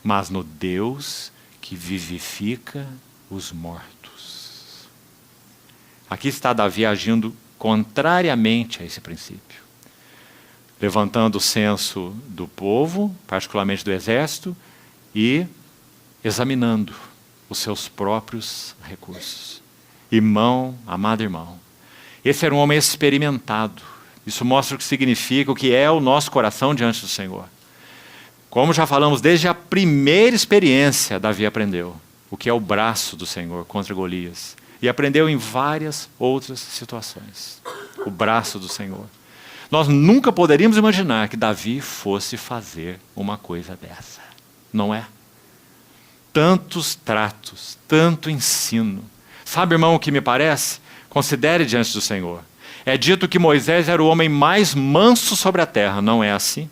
mas no Deus que vivifica os mortos. Aqui está Davi agindo contrariamente a esse princípio, levantando o censo do povo, particularmente do exército, e examinando os seus próprios recursos. Irmão, amado irmão, esse era um homem experimentado. Isso mostra o que significa, o que é o nosso coração diante do Senhor. Como já falamos, desde a primeira experiência, Davi aprendeu o que é o braço do Senhor contra Golias. E aprendeu em várias outras situações. O braço do Senhor. Nós nunca poderíamos imaginar que Davi fosse fazer uma coisa dessa. Não é? Tantos tratos, tanto ensino. Sabe, irmão, o que me parece? Considere diante do Senhor. É dito que Moisés era o homem mais manso sobre a terra, não é assim?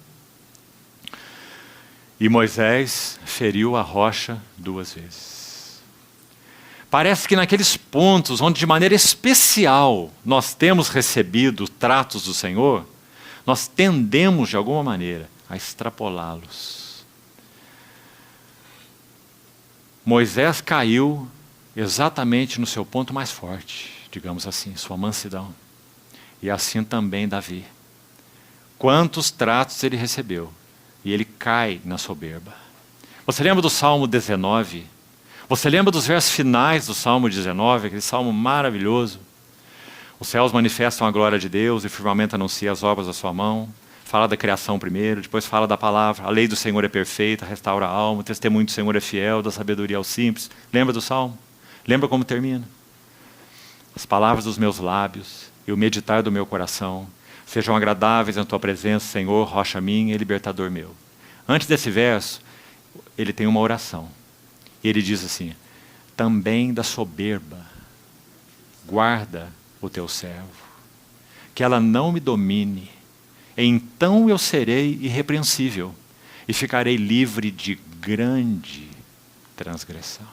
E Moisés feriu a rocha 2 vezes. Parece que naqueles pontos onde de maneira especial nós temos recebido tratos do Senhor, nós tendemos de alguma maneira a extrapolá-los. Moisés caiu exatamente no seu ponto mais forte, digamos assim, sua mansidão. E assim também Davi. Quantos tratos ele recebeu. E ele cai na soberba. Você lembra do Salmo 19? Você lembra dos versos finais do Salmo 19? Aquele salmo maravilhoso. Os céus manifestam a glória de Deus e o firmamento anuncia as obras da sua mão. Fala da criação primeiro, depois fala da palavra. A lei do Senhor é perfeita, restaura a alma. O testemunho do Senhor é fiel, da sabedoria aos simples. Lembra do salmo? Lembra como termina? As palavras dos meus lábios e o meditar do meu coração sejam agradáveis na tua presença, Senhor, rocha minha e libertador meu. Antes desse verso, ele tem uma oração. E ele diz assim, também da soberba, guarda o teu servo, que ela não me domine, então eu serei irrepreensível e ficarei livre de grande transgressão.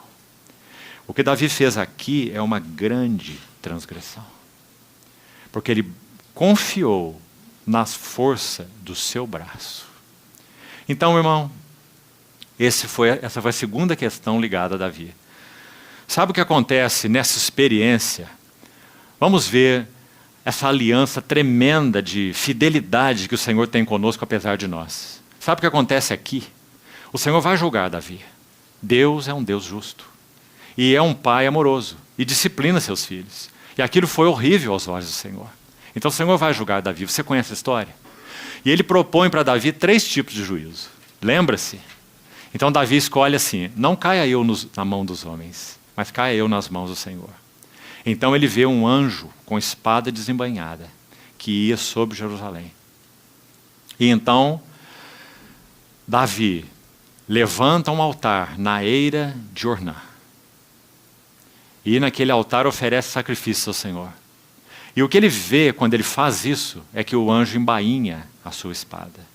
O que Davi fez aqui é uma grande transgressão. Porque ele confiou na força do seu braço. Então, irmão, essa foi a segunda questão ligada a Davi. Sabe o que acontece nessa experiência? Vamos ver essa aliança tremenda de fidelidade que o Senhor tem conosco, apesar de nós. Sabe o que acontece aqui? O Senhor vai julgar Davi. Deus é um Deus justo. E é um pai amoroso. E disciplina seus filhos. E aquilo foi horrível aos olhos do Senhor. Então o Senhor vai julgar Davi. Você conhece a história? E ele propõe para Davi 3 tipos de juízo. Lembra-se? Então Davi escolhe assim, não caia eu na mão dos homens, mas caia eu nas mãos do Senhor. Então ele vê um anjo com espada desembainhada, que ia sobre Jerusalém. E então Davi levanta um altar na eira de Ornã. E naquele altar oferece sacrifício ao Senhor. E o que ele vê quando ele faz isso é que o anjo embainha a sua espada.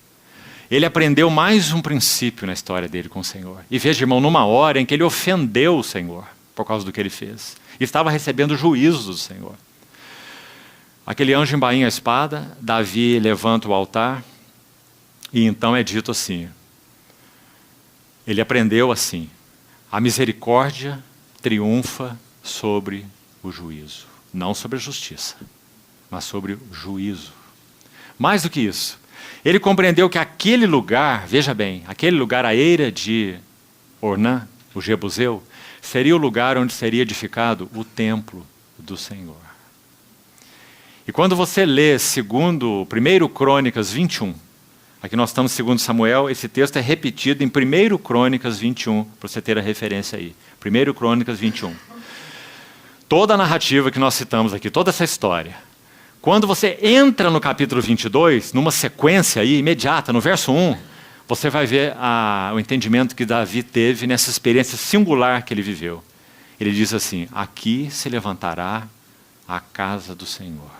Ele aprendeu mais um princípio na história dele com o Senhor. E veja, irmão, numa hora em que ele ofendeu o Senhor por causa do que ele fez. E estava recebendo juízo do Senhor. Aquele anjo embainha a espada, Davi levanta o altar, e então é dito assim, ele aprendeu assim, a misericórdia triunfa sobre o juízo. Não sobre a justiça, mas sobre o juízo. Mais do que isso, ele compreendeu que aquele lugar, veja bem, aquele lugar, a eira de Ornã, o Jebuseu, seria o lugar onde seria edificado o templo do Senhor. E quando você lê 1 Crônicas 21, aqui nós estamos em 2 Samuel, esse texto é repetido em 1 Crônicas 21, para você ter a referência aí. 1 Crônicas 21. Toda a narrativa que nós citamos aqui, toda essa história, Quando você entra no capítulo 22, numa sequência aí, imediata, no verso 1, você vai ver o entendimento que Davi teve nessa experiência singular que ele viveu. Ele diz assim: aqui se levantará a casa do Senhor.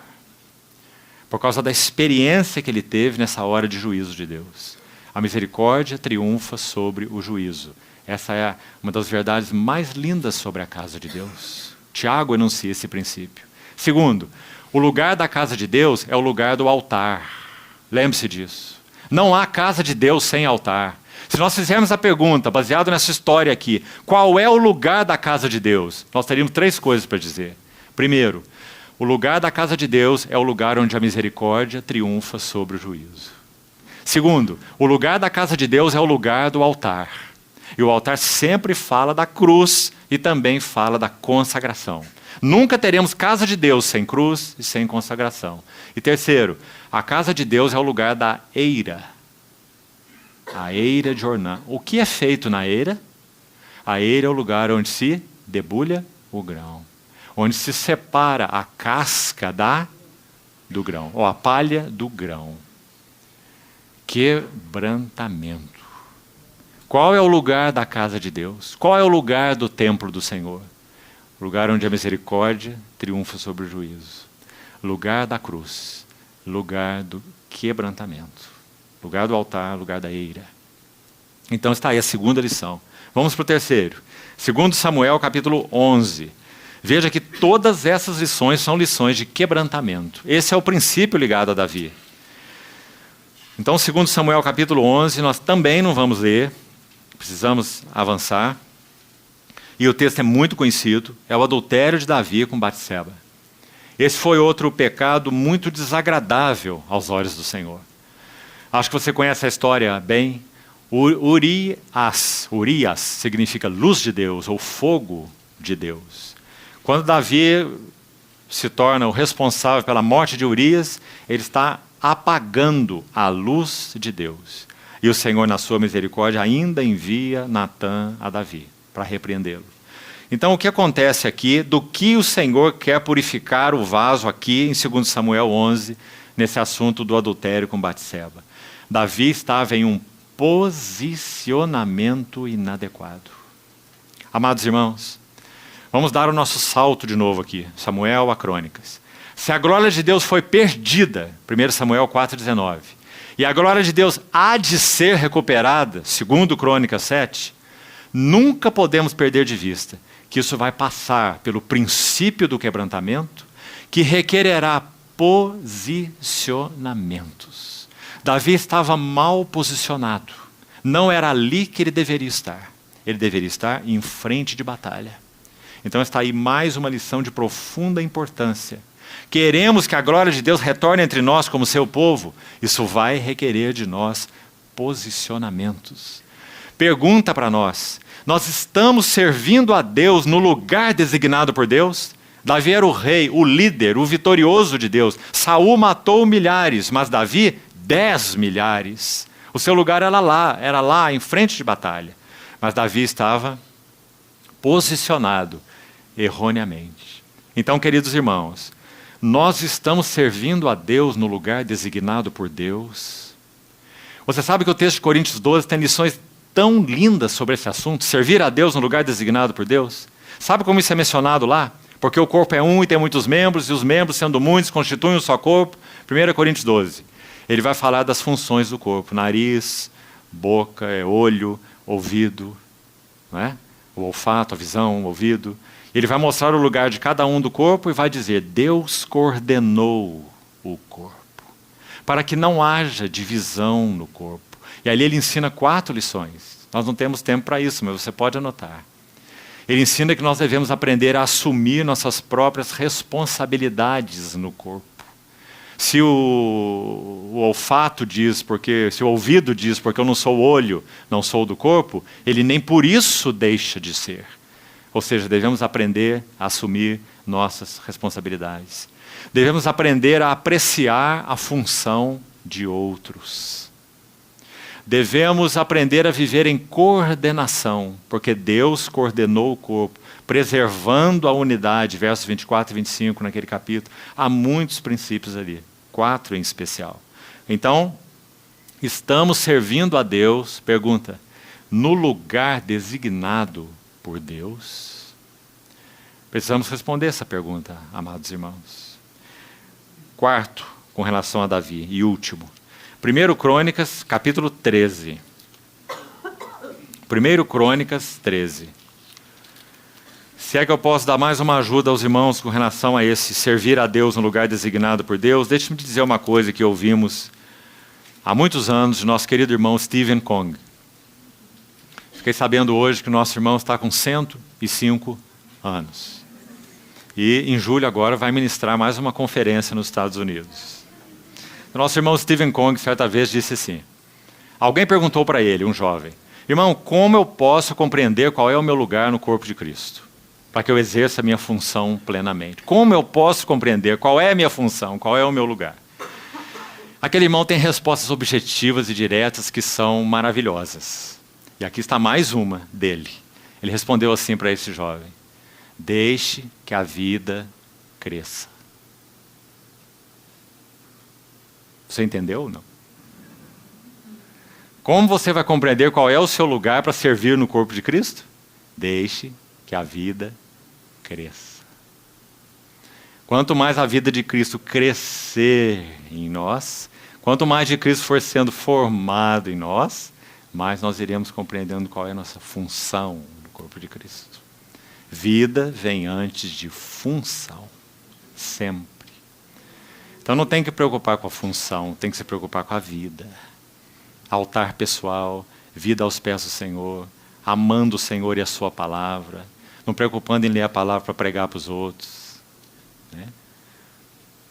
Por causa da experiência que ele teve nessa hora de juízo de Deus. A misericórdia triunfa sobre o juízo. Essa é uma das verdades mais lindas sobre a casa de Deus. Tiago enuncia esse princípio. Segundo, o lugar da casa de Deus é o lugar do altar. Lembre-se disso. Não há casa de Deus sem altar. Se nós fizermos a pergunta, baseado nessa história aqui, qual é o lugar da casa de Deus? Nós teríamos 3 coisas para dizer. Primeiro, o lugar da casa de Deus é o lugar onde a misericórdia triunfa sobre o juízo. Segundo, o lugar da casa de Deus é o lugar do altar. E o altar sempre fala da cruz e também fala da consagração. Nunca teremos casa de Deus sem cruz e sem consagração. E terceiro, a casa de Deus é o lugar da eira. A eira de Ornã. O que é feito na eira? A eira é o lugar onde se debulha o grão. Onde se separa a casca do grão. Ou a palha do grão. Quebrantamento. Qual é o lugar da casa de Deus? Qual é o lugar do templo do Senhor? O lugar onde a misericórdia triunfa sobre o juízo. Lugar da cruz. Lugar do quebrantamento. Lugar do altar, lugar da eira. Então está aí a segunda lição. Vamos para o terceiro. 2 Samuel capítulo 11. Veja que todas essas lições são lições de quebrantamento. Esse é o princípio ligado a Davi. Então, 2 Samuel capítulo 11, nós também não vamos ler. Precisamos avançar. E o texto é muito conhecido. É o adultério de Davi com Batseba. Esse foi outro pecado muito desagradável aos olhos do Senhor. Acho que você conhece a história bem. Urias significa luz de Deus ou fogo de Deus. Quando Davi se torna o responsável pela morte de Urias, ele está apagando a luz de Deus. E o Senhor, na sua misericórdia, ainda envia Natã a Davi para repreendê-lo. Então, o que acontece aqui, do que o Senhor quer purificar o vaso aqui em 2 Samuel 11, nesse assunto do adultério com Batseba? Davi estava em um posicionamento inadequado. Amados irmãos, vamos dar o nosso salto de novo aqui, Samuel a Crônicas. Se a glória de Deus foi perdida, 1 Samuel 4,19, e a glória de Deus há de ser recuperada, 2 Crônicas 7, nunca podemos perder de vista que isso vai passar pelo princípio do quebrantamento, que requererá posicionamentos. Davi estava mal posicionado. Não era ali que ele deveria estar. Ele deveria estar em frente de batalha. Então está aí mais uma lição de profunda importância. Queremos que a glória de Deus retorne entre nós como seu povo. Isso vai requerer de nós posicionamentos. Pergunta para nós: nós estamos servindo a Deus no lugar designado por Deus? Davi era o rei, o líder, o vitorioso de Deus. Saul matou milhares, mas Davi 10 milhares. O seu lugar era lá, em frente de batalha. Mas Davi estava posicionado erroneamente. Então, queridos irmãos, nós estamos servindo a Deus no lugar designado por Deus. Você sabe que o texto de Coríntios 12 tem lições tão lindas sobre esse assunto, servir a Deus no lugar designado por Deus? Sabe como isso é mencionado lá? Porque o corpo é um e tem muitos membros, e os membros, sendo muitos, constituem um só corpo. 1 Coríntios 12. Ele vai falar das funções do corpo: nariz, boca, olho, ouvido, não é? O olfato, a visão, o ouvido. Ele vai mostrar o lugar de cada um do corpo e vai dizer: Deus coordenou o corpo, para que não haja divisão no corpo. E ali ele ensina 4 lições. Nós não temos tempo para isso, mas você pode anotar. Ele ensina que nós devemos aprender a assumir nossas próprias responsabilidades no corpo. Se o olfato diz, se o ouvido diz, porque eu não sou o olho, não sou do corpo, ele nem por isso deixa de ser. Ou seja, devemos aprender a assumir nossas responsabilidades. Devemos aprender a apreciar a função de outros. Devemos aprender a viver em coordenação, porque Deus coordenou o corpo, preservando a unidade, versos 24 e 25 naquele capítulo. Há muitos princípios ali, 4 em especial. Então, estamos servindo a Deus, pergunta, no lugar designado por Deus? Precisamos responder essa pergunta, amados irmãos. Quarto, com relação a Davi, e último. 1 Crônicas, capítulo 13. 1 Crônicas 13. Se é que eu posso dar mais uma ajuda aos irmãos com relação a esse servir a Deus no lugar designado por Deus, deixe-me dizer uma coisa que ouvimos há muitos anos de nosso querido irmão Stephen Kong. Fiquei sabendo hoje que o nosso irmão está com 105 anos. E em julho agora vai ministrar mais uma conferência nos Estados Unidos. O nosso irmão Stephen Kong certa vez disse assim, alguém perguntou para ele, um jovem, irmão, como eu posso compreender qual é o meu lugar no corpo de Cristo? Para que eu exerça a minha função plenamente. Como eu posso compreender qual é a minha função, qual é o meu lugar? Aquele irmão tem respostas objetivas e diretas que são maravilhosas. E aqui está mais uma dele. Ele respondeu assim para esse jovem, deixe que a vida cresça. Você entendeu ou não? Como você vai compreender qual é o seu lugar para servir no corpo de Cristo? Deixe que a vida cresça. Quanto mais a vida de Cristo crescer em nós, quanto mais de Cristo for sendo formado em nós, mais nós iremos compreendendo qual é a nossa função no corpo de Cristo. Vida vem antes de função, sempre. Então não tem que preocupar com a função, tem que se preocupar com a vida. Altar pessoal, vida aos pés do Senhor, amando o Senhor e a sua palavra, não preocupando em ler a palavra para pregar para os outros. Né?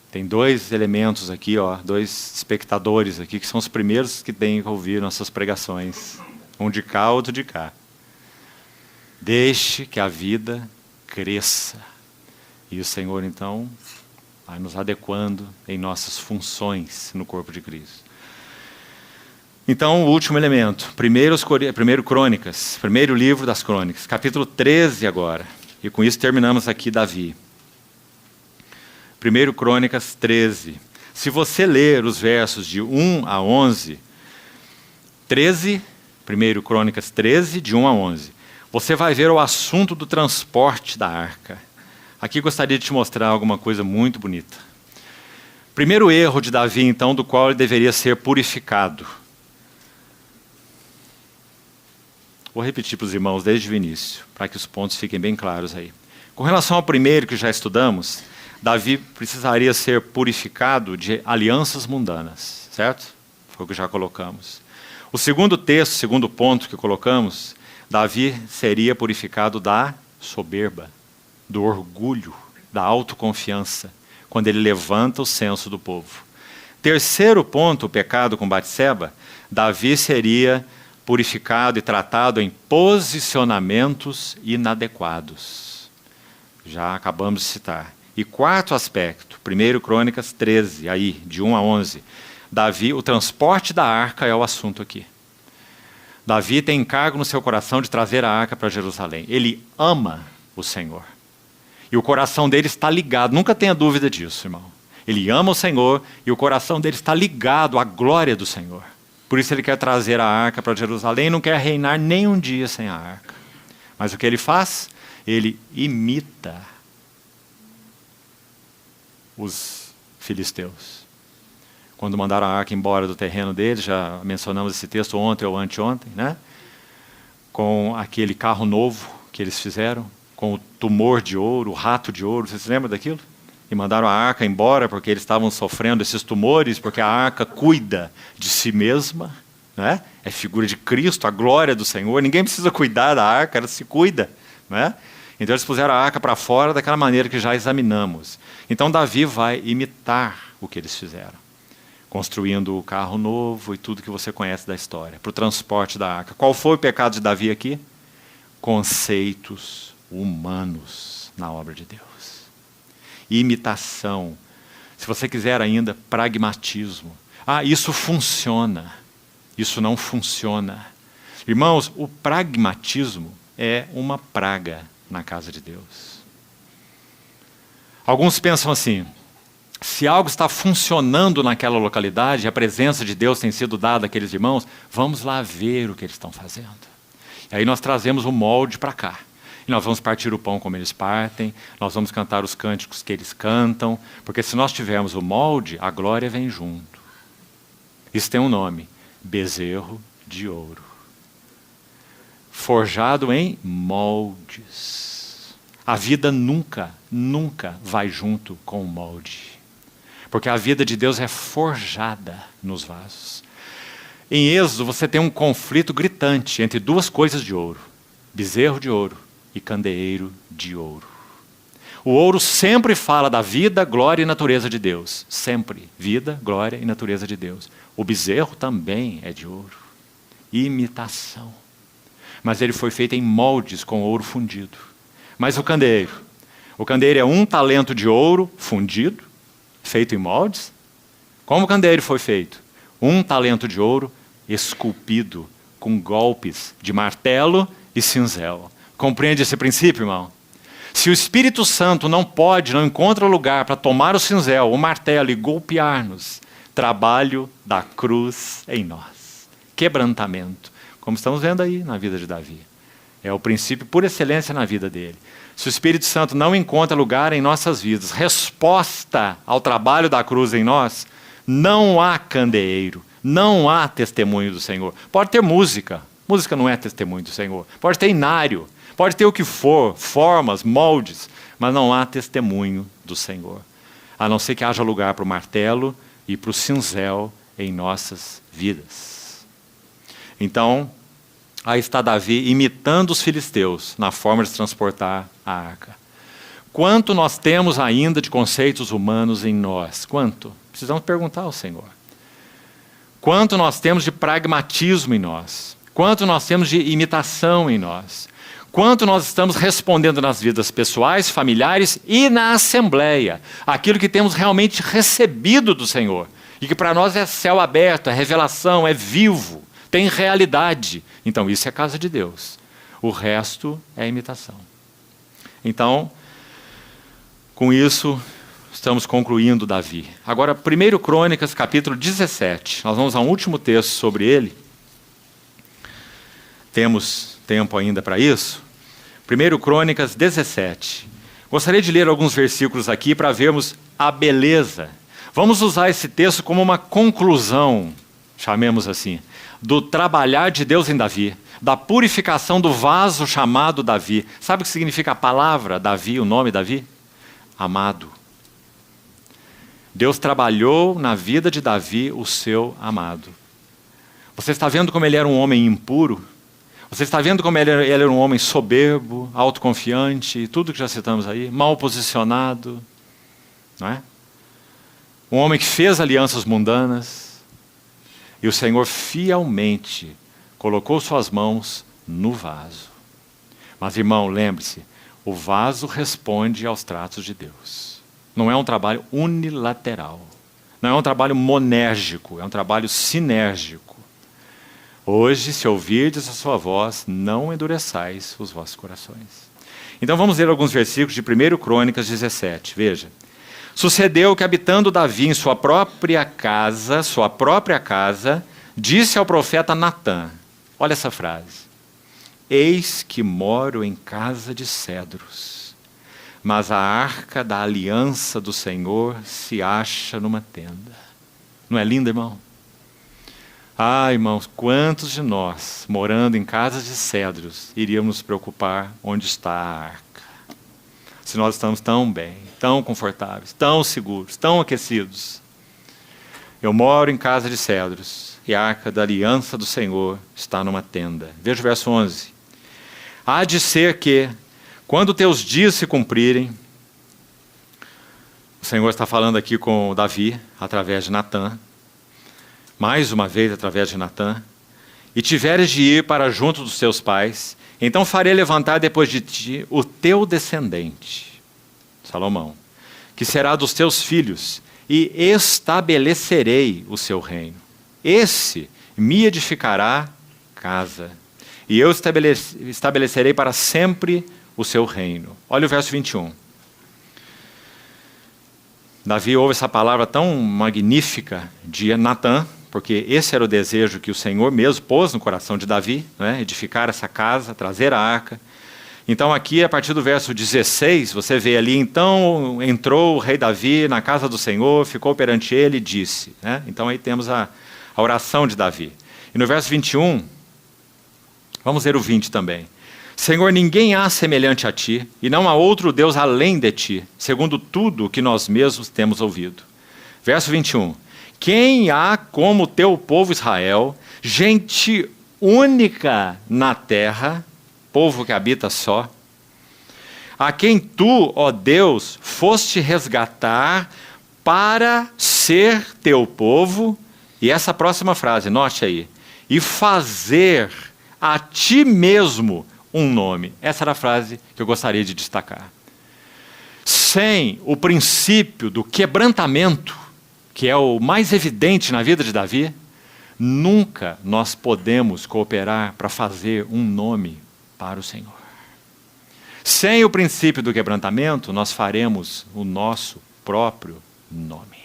Tem 2 elementos aqui, 2 espectadores aqui, que são os primeiros que têm que ouvir nossas pregações. Um de cá, outro de cá. Deixe que a vida cresça. E o Senhor, então, vai nos adequando em nossas funções no corpo de Cristo. Então, o último elemento, 1 Crônicas, primeiro livro das Crônicas, capítulo 13 agora. E com isso terminamos aqui Davi. 1 Crônicas 13. Se você ler os versos de 1 a 11, 1 Crônicas 13, de 1 a 11, você vai ver o assunto do transporte da arca. Aqui gostaria de te mostrar alguma coisa muito bonita. Primeiro erro de Davi, então, do qual ele deveria ser purificado. Vou repetir para os irmãos desde o início, para que os pontos fiquem bem claros aí. Com relação ao primeiro que já estudamos, Davi precisaria ser purificado de alianças mundanas, certo? Foi o que já colocamos. O segundo texto, segundo ponto que colocamos, Davi seria purificado da soberba, do orgulho, da autoconfiança, quando ele levanta o censo do povo. Terceiro ponto, o pecado com Batseba, Davi seria purificado e tratado em posicionamentos inadequados. Já acabamos de citar. E quarto aspecto, 1 Crônicas 13, aí, de 1 a 11, Davi, o transporte da arca é o assunto aqui. Davi tem encargo no seu coração de trazer a arca para Jerusalém. Ele ama o Senhor. E o coração dele está ligado, nunca tenha dúvida disso, irmão. Ele ama o Senhor e o coração dele está ligado à glória do Senhor. Por isso ele quer trazer a arca para Jerusalém e não quer reinar nem um dia sem a arca. Mas o que ele faz? Ele imita os filisteus. Quando mandaram a arca embora do terreno deles, já mencionamos esse texto ontem ou anteontem, né? Com aquele carro novo que eles fizeram, com o tumor de ouro, o rato de ouro, vocês se lembram daquilo? E mandaram a arca embora porque eles estavam sofrendo esses tumores, porque a arca cuida de si mesma, né? É figura de Cristo, a glória do Senhor, ninguém precisa cuidar da arca, ela se cuida, né? Então eles puseram a arca para fora daquela maneira que já examinamos. Então Davi vai imitar o que eles fizeram, construindo o carro novo e tudo que você conhece da história, para o transporte da arca. Qual foi o pecado de Davi aqui? Conceitos humanos na obra de Deus. Imitação. Se você quiser ainda, pragmatismo. Ah, isso funciona. Isso não funciona. Irmãos, o pragmatismo é uma praga na casa de Deus. Alguns pensam assim: se algo está funcionando naquela localidade, a presença de Deus tem sido dada àqueles irmãos, vamos lá ver o que eles estão fazendo. E aí nós trazemos o molde para cá. E nós vamos partir o pão como eles partem, nós vamos cantar os cânticos que eles cantam, porque se nós tivermos o molde, a glória vem junto. Isso tem um nome: bezerro de ouro. Forjado em moldes. A vida nunca vai junto com o molde. Porque a vida de Deus é forjada nos vasos. Em Êxodo você tem um conflito gritante entre duas coisas de ouro: bezerro de ouro e candeeiro de ouro. O ouro sempre fala da vida, glória e natureza de Deus. Sempre. Vida, glória e natureza de Deus. O bezerro também é de ouro. Imitação. Mas ele foi feito em moldes com ouro fundido. Mas o candeeiro é 1 talento de ouro fundido, feito em moldes. Como o candeeiro foi feito? 1 talento de ouro esculpido com golpes de martelo e cinzel. Compreende esse princípio, irmão? Se o Espírito Santo não encontra lugar para tomar o cinzel, o martelo e golpear-nos, trabalho da cruz em nós. Quebrantamento. Como estamos vendo aí na vida de Davi. É o princípio por excelência na vida dele. Se o Espírito Santo não encontra lugar em nossas vidas, resposta ao trabalho da cruz em nós, não há candeeiro, não há testemunho do Senhor. Pode ter música, música não é testemunho do Senhor. Pode ter inário, pode ter o que for, formas, moldes, mas não há testemunho do Senhor. A não ser que haja lugar para o martelo e para o cinzel em nossas vidas. Então, aí está Davi imitando os filisteus na forma de transportar a arca. Quanto nós temos ainda de conceitos humanos em nós? Quanto? Precisamos perguntar ao Senhor. Quanto nós temos de pragmatismo em nós? Quanto nós temos de imitação em nós? Quanto nós estamos respondendo nas vidas pessoais, familiares e na assembleia? Aquilo que temos realmente recebido do Senhor. E que para nós é céu aberto, é revelação, é vivo, tem realidade. Então isso é casa de Deus. O resto é imitação. Então, com isso, estamos concluindo Davi. Agora, 1 Crônicas, capítulo 17. Nós vamos a um último texto sobre ele. Temos tempo ainda para isso. 1 Crônicas 17. Gostaria de ler alguns versículos aqui para vermos a beleza. Vamos usar esse texto como uma conclusão, chamemos assim, do trabalhar de Deus em Davi, da purificação do vaso chamado Davi. Sabe o que significa a palavra Davi, o nome Davi? Amado. Deus trabalhou na vida de Davi o seu amado. Você está vendo como ele era um homem impuro? Você está vendo como ele era um homem soberbo, autoconfiante, tudo que já citamos aí, mal posicionado, não é? Um homem que fez alianças mundanas, e o Senhor fielmente colocou suas mãos no vaso. Mas, irmão, lembre-se, o vaso responde aos tratos de Deus. Não é um trabalho unilateral, não é um trabalho monérgico, é um trabalho sinérgico. Hoje, se ouvirdes a sua voz, não endureçais os vossos corações. Então vamos ler alguns versículos de 1 Crônicas 17. Veja. Sucedeu que, habitando Davi em sua própria casa, disse ao profeta Natã, olha essa frase: eis que moro em casa de cedros, mas a arca da aliança do Senhor se acha numa tenda. Não é lindo, irmão? Ah, irmãos, quantos de nós, morando em casas de cedros, iríamos nos preocupar onde está a arca? Se nós estamos tão bem, tão confortáveis, tão seguros, tão aquecidos. Eu moro em casa de cedros, e a arca da aliança do Senhor está numa tenda. Veja o verso 11. Há de ser que, quando teus dias se cumprirem, o Senhor está falando aqui com Davi, através de Natã, mais uma vez através de Natã, e tiveres de ir para junto dos teus pais, então farei levantar depois de ti o teu descendente, Salomão, que será dos teus filhos, e estabelecerei o seu reino. Esse me edificará casa, e eu estabelecerei para sempre o seu reino. Olha o verso 21. Davi ouve essa palavra tão magnífica de Natã, porque esse era o desejo que o Senhor mesmo pôs no coração de Davi, né? Edificar essa casa, trazer a arca. Então aqui, a partir do verso 16, você vê ali, então entrou o rei Davi na casa do Senhor, ficou perante ele e disse. Né? Então aí temos a oração de Davi. E no verso 21, vamos ver o 20 também. Senhor, ninguém há semelhante a ti, e não há outro Deus além de ti, segundo tudo o que nós mesmos temos ouvido. Verso 21. Quem há como teu povo Israel, gente única na terra, povo que habita só, a quem tu, ó Deus, foste resgatar para ser teu povo, e essa próxima frase, note aí, e fazer a ti mesmo um nome. Essa era a frase que eu gostaria de destacar. Sem o princípio do quebrantamento, que é o mais evidente na vida de Davi, nunca nós podemos cooperar para fazer um nome para o Senhor. Sem o princípio do quebrantamento, nós faremos o nosso próprio nome.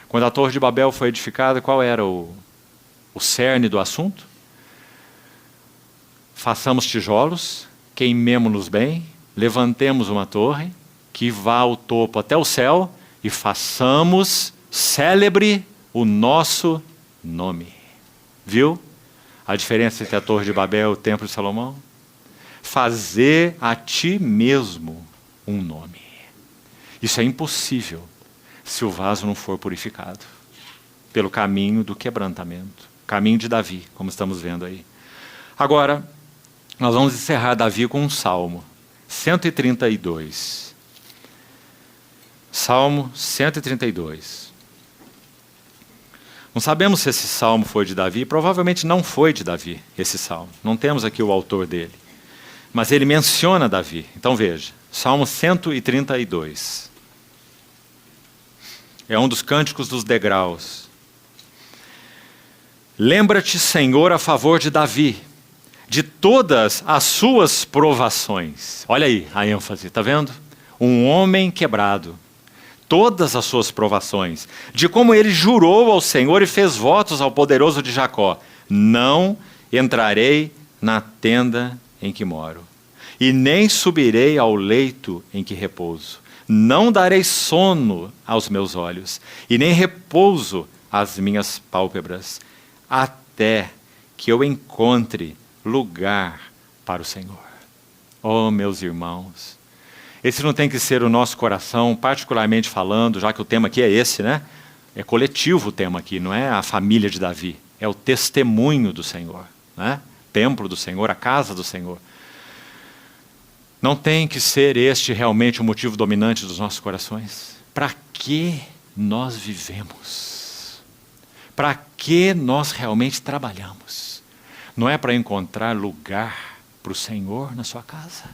Quando a Torre de Babel foi edificada, qual era o cerne do assunto? Façamos tijolos, queimemo-nos bem, levantemos uma torre que vá ao topo até o céu e façamos célebre o nosso nome. Viu a diferença entre a Torre de Babel e o Templo de Salomão? Fazer a ti mesmo um nome. Isso é impossível se o vaso não for purificado pelo caminho do quebrantamento, caminho de Davi, como estamos vendo aí. Agora, nós vamos encerrar Davi com um salmo, 132. Salmo 132. Não sabemos se esse salmo foi de Davi, provavelmente não foi de Davi, esse salmo. Não temos aqui o autor dele. Mas ele menciona Davi. Então veja, Salmo 132. É um dos cânticos dos degraus. Lembra-te, Senhor, a favor de Davi, de todas as suas provações. Olha aí a ênfase, está vendo? Um homem quebrado. Todas as suas provações, de como ele jurou ao Senhor e fez votos ao poderoso de Jacó: não entrarei na tenda em que moro, e nem subirei ao leito em que repouso. Não darei sono aos meus olhos, e nem repouso às minhas pálpebras, até que eu encontre lugar para o Senhor. Oh, meus irmãos, esse não tem que ser o nosso coração, particularmente falando, já que o tema aqui é esse, né? É coletivo o tema aqui, não é a família de Davi. É o testemunho do Senhor, né? Templo do Senhor, a casa do Senhor. Não tem que ser este realmente o motivo dominante dos nossos corações? Para que nós vivemos? Para que nós realmente trabalhamos? Não é para encontrar lugar para o Senhor na sua casa?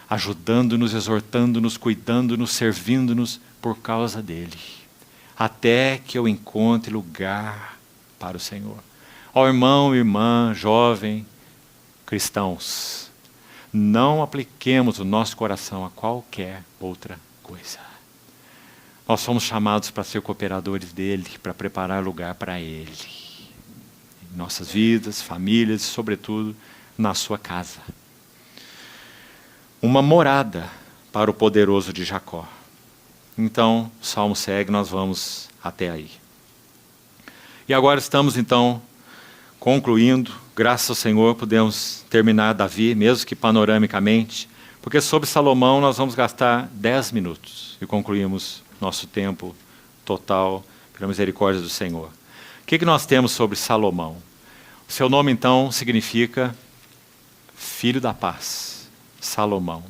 Ajudando-nos, exortando-nos, cuidando-nos, servindo-nos por causa dele, até que eu encontre lugar para o Senhor. Ó irmão, irmã, jovem, cristãos, não apliquemos o nosso coração a qualquer outra coisa. Nós somos chamados para ser cooperadores dele, para preparar lugar para ele, em nossas vidas, famílias e, sobretudo, na sua casa. Uma morada para o poderoso de Jacó. Então, o salmo segue, nós vamos até aí. E agora estamos, então, concluindo. Graças ao Senhor, podemos terminar Davi, mesmo que panoramicamente, porque sobre Salomão nós vamos gastar 10 minutos e concluímos nosso tempo total pela misericórdia do Senhor. O que nós temos sobre Salomão? O seu nome, então, significa Filho da Paz. Salomão.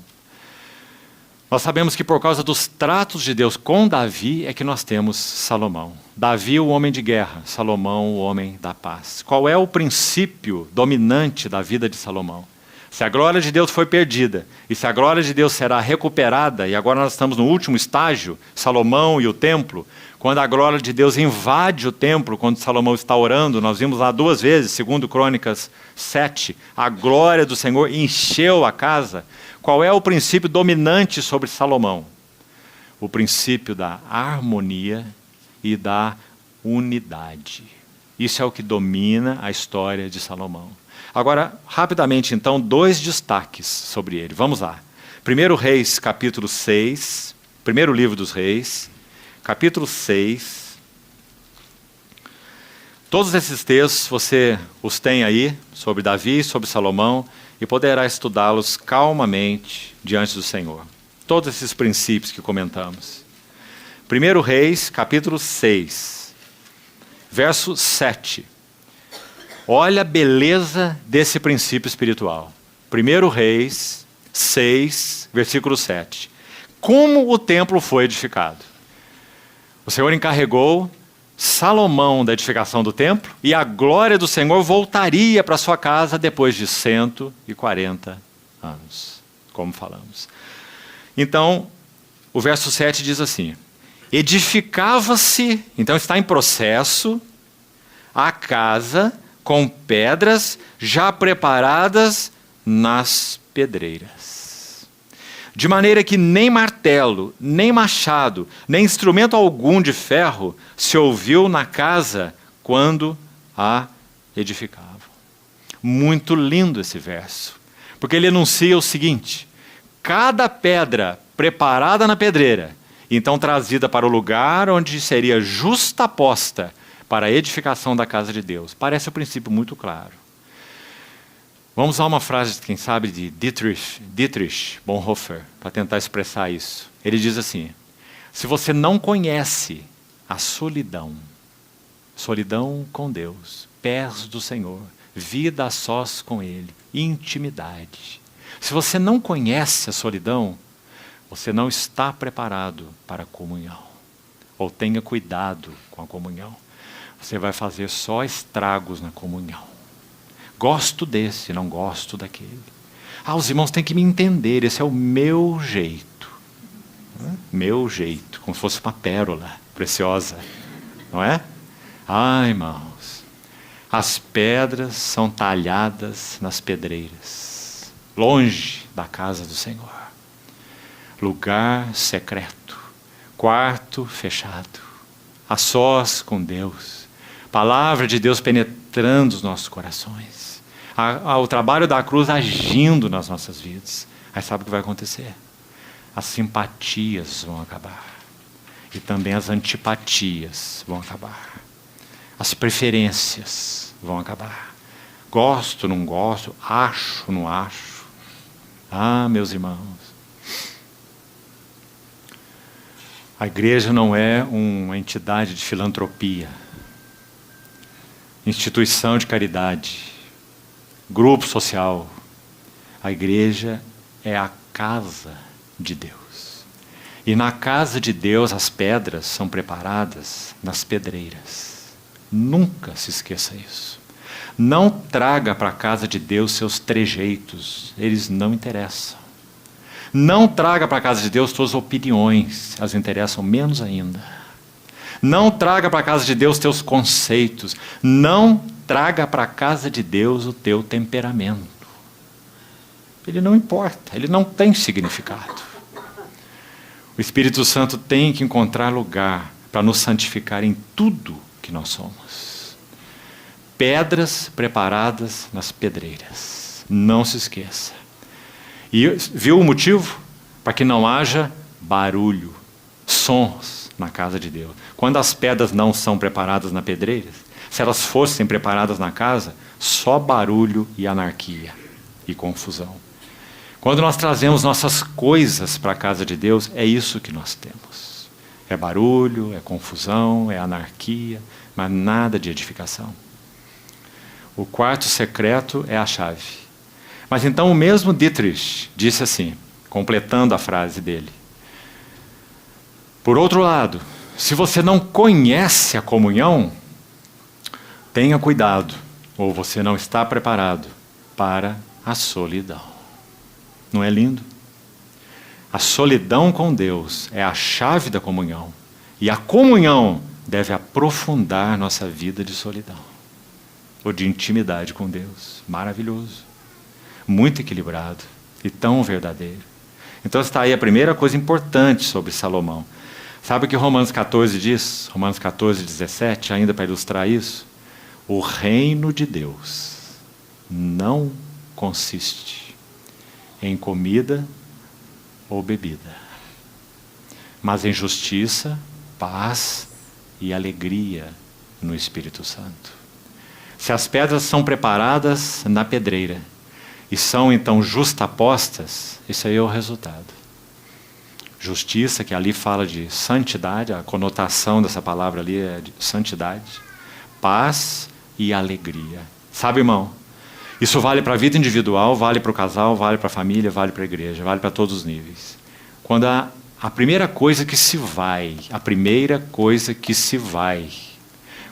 Nós sabemos que por causa dos tratos de Deus com Davi é que nós temos Salomão. Davi, o homem de guerra, Salomão, o homem da paz. Qual é o princípio dominante da vida de Salomão? Se a glória de Deus foi perdida, e se a glória de Deus será recuperada, e agora nós estamos no último estágio, Salomão e o templo, quando a glória de Deus invade o templo, quando Salomão está orando, nós vimos lá 2 vezes, segundo Crônicas 7, a glória do Senhor encheu a casa. Qual é o princípio dominante sobre Salomão? O princípio da harmonia e da unidade. Isso é o que domina a história de Salomão. Agora, rapidamente, então, 2 destaques sobre ele. Vamos lá. 1 Reis, capítulo 6. Primeiro livro dos Reis, capítulo 6. Todos esses textos você os tem aí, sobre Davi e sobre Salomão, e poderá estudá-los calmamente diante do Senhor. Todos esses princípios que comentamos. 1 Reis, capítulo 6, verso 7. Olha a beleza desse princípio espiritual. 1 Reis 6, versículo 7. Como o templo foi edificado? O Senhor encarregou Salomão da edificação do templo, e a glória do Senhor voltaria para sua casa depois de 140 anos, como falamos. Então, o verso 7 diz assim: edificava-se, então está em processo, a casa com pedras já preparadas nas pedreiras. De maneira que nem martelo, nem machado, nem instrumento algum de ferro se ouviu na casa quando a edificavam. Muito lindo esse verso, porque ele anuncia o seguinte: cada pedra preparada na pedreira, então trazida para o lugar onde seria justaposta para a edificação da casa de Deus. Parece um princípio muito claro. Vamos usar uma frase, quem sabe, de Dietrich Bonhoeffer, para tentar expressar isso. Ele diz assim: se você não conhece a solidão com Deus, pés do Senhor, vida a sós com Ele, intimidade. Se você não conhece a solidão, você não está preparado para a comunhão. Ou tenha cuidado com a comunhão. Você vai fazer só estragos na comunhão. Gosto desse, não gosto daquele. Os irmãos têm que me entender, esse é o meu jeito. Meu jeito, como se fosse uma pérola preciosa. Não é? Irmãos, as pedras são talhadas nas pedreiras, longe da casa do Senhor. Lugar secreto, quarto fechado, a sós com Deus. Palavra de Deus penetrando os nossos corações. O trabalho da cruz agindo nas nossas vidas. Aí sabe o que vai acontecer? As simpatias vão acabar. E também as antipatias vão acabar. As preferências vão acabar. Gosto, não gosto, acho, não acho. Meus irmãos. A igreja não é uma entidade de filantropia, instituição de caridade, grupo social. A igreja é a casa de Deus. E na casa de Deus as pedras são preparadas nas pedreiras. Nunca se esqueça isso. Não traga para a casa de Deus seus trejeitos, eles não interessam. Não traga para a casa de Deus suas opiniões, elas interessam menos ainda. Não traga para a casa de Deus teus conceitos. Não traga para a casa de Deus o teu temperamento. Ele não importa, ele não tem significado. O Espírito Santo tem que encontrar lugar para nos santificar em tudo que nós somos. Pedras preparadas nas pedreiras. Não se esqueça. E viu o motivo? Para que não haja barulho, sons na casa de Deus. Quando as pedras não são preparadas na pedreira, se elas fossem preparadas na casa, só barulho e anarquia e confusão. Quando nós trazemos nossas coisas para a casa de Deus, é isso que nós temos. É barulho, é confusão, é anarquia, mas nada de edificação. O quarto secreto é a chave. Mas então o mesmo Dietrich disse assim, completando a frase dele: por outro lado, se você não conhece a comunhão, tenha cuidado, ou você não está preparado para a solidão. Não é lindo? A solidão com Deus é a chave da comunhão. E a comunhão deve aprofundar nossa vida de solidão. Ou de intimidade com Deus. Maravilhoso. Muito equilibrado e tão verdadeiro. Então está aí a primeira coisa importante sobre Salomão. Sabe o que Romanos 14 diz? Romanos 14, 17, ainda para ilustrar isso. O reino de Deus não consiste em comida ou bebida, mas em justiça, paz e alegria no Espírito Santo. Se as pedras são preparadas na pedreira e são então justapostas, isso aí é o resultado. Justiça, que ali fala de santidade, a conotação dessa palavra ali é de santidade, paz e alegria. Sabe, irmão, isso vale para a vida individual, vale para o casal, vale para a família, vale para a igreja, vale para todos os níveis. Quando a primeira coisa que se vai,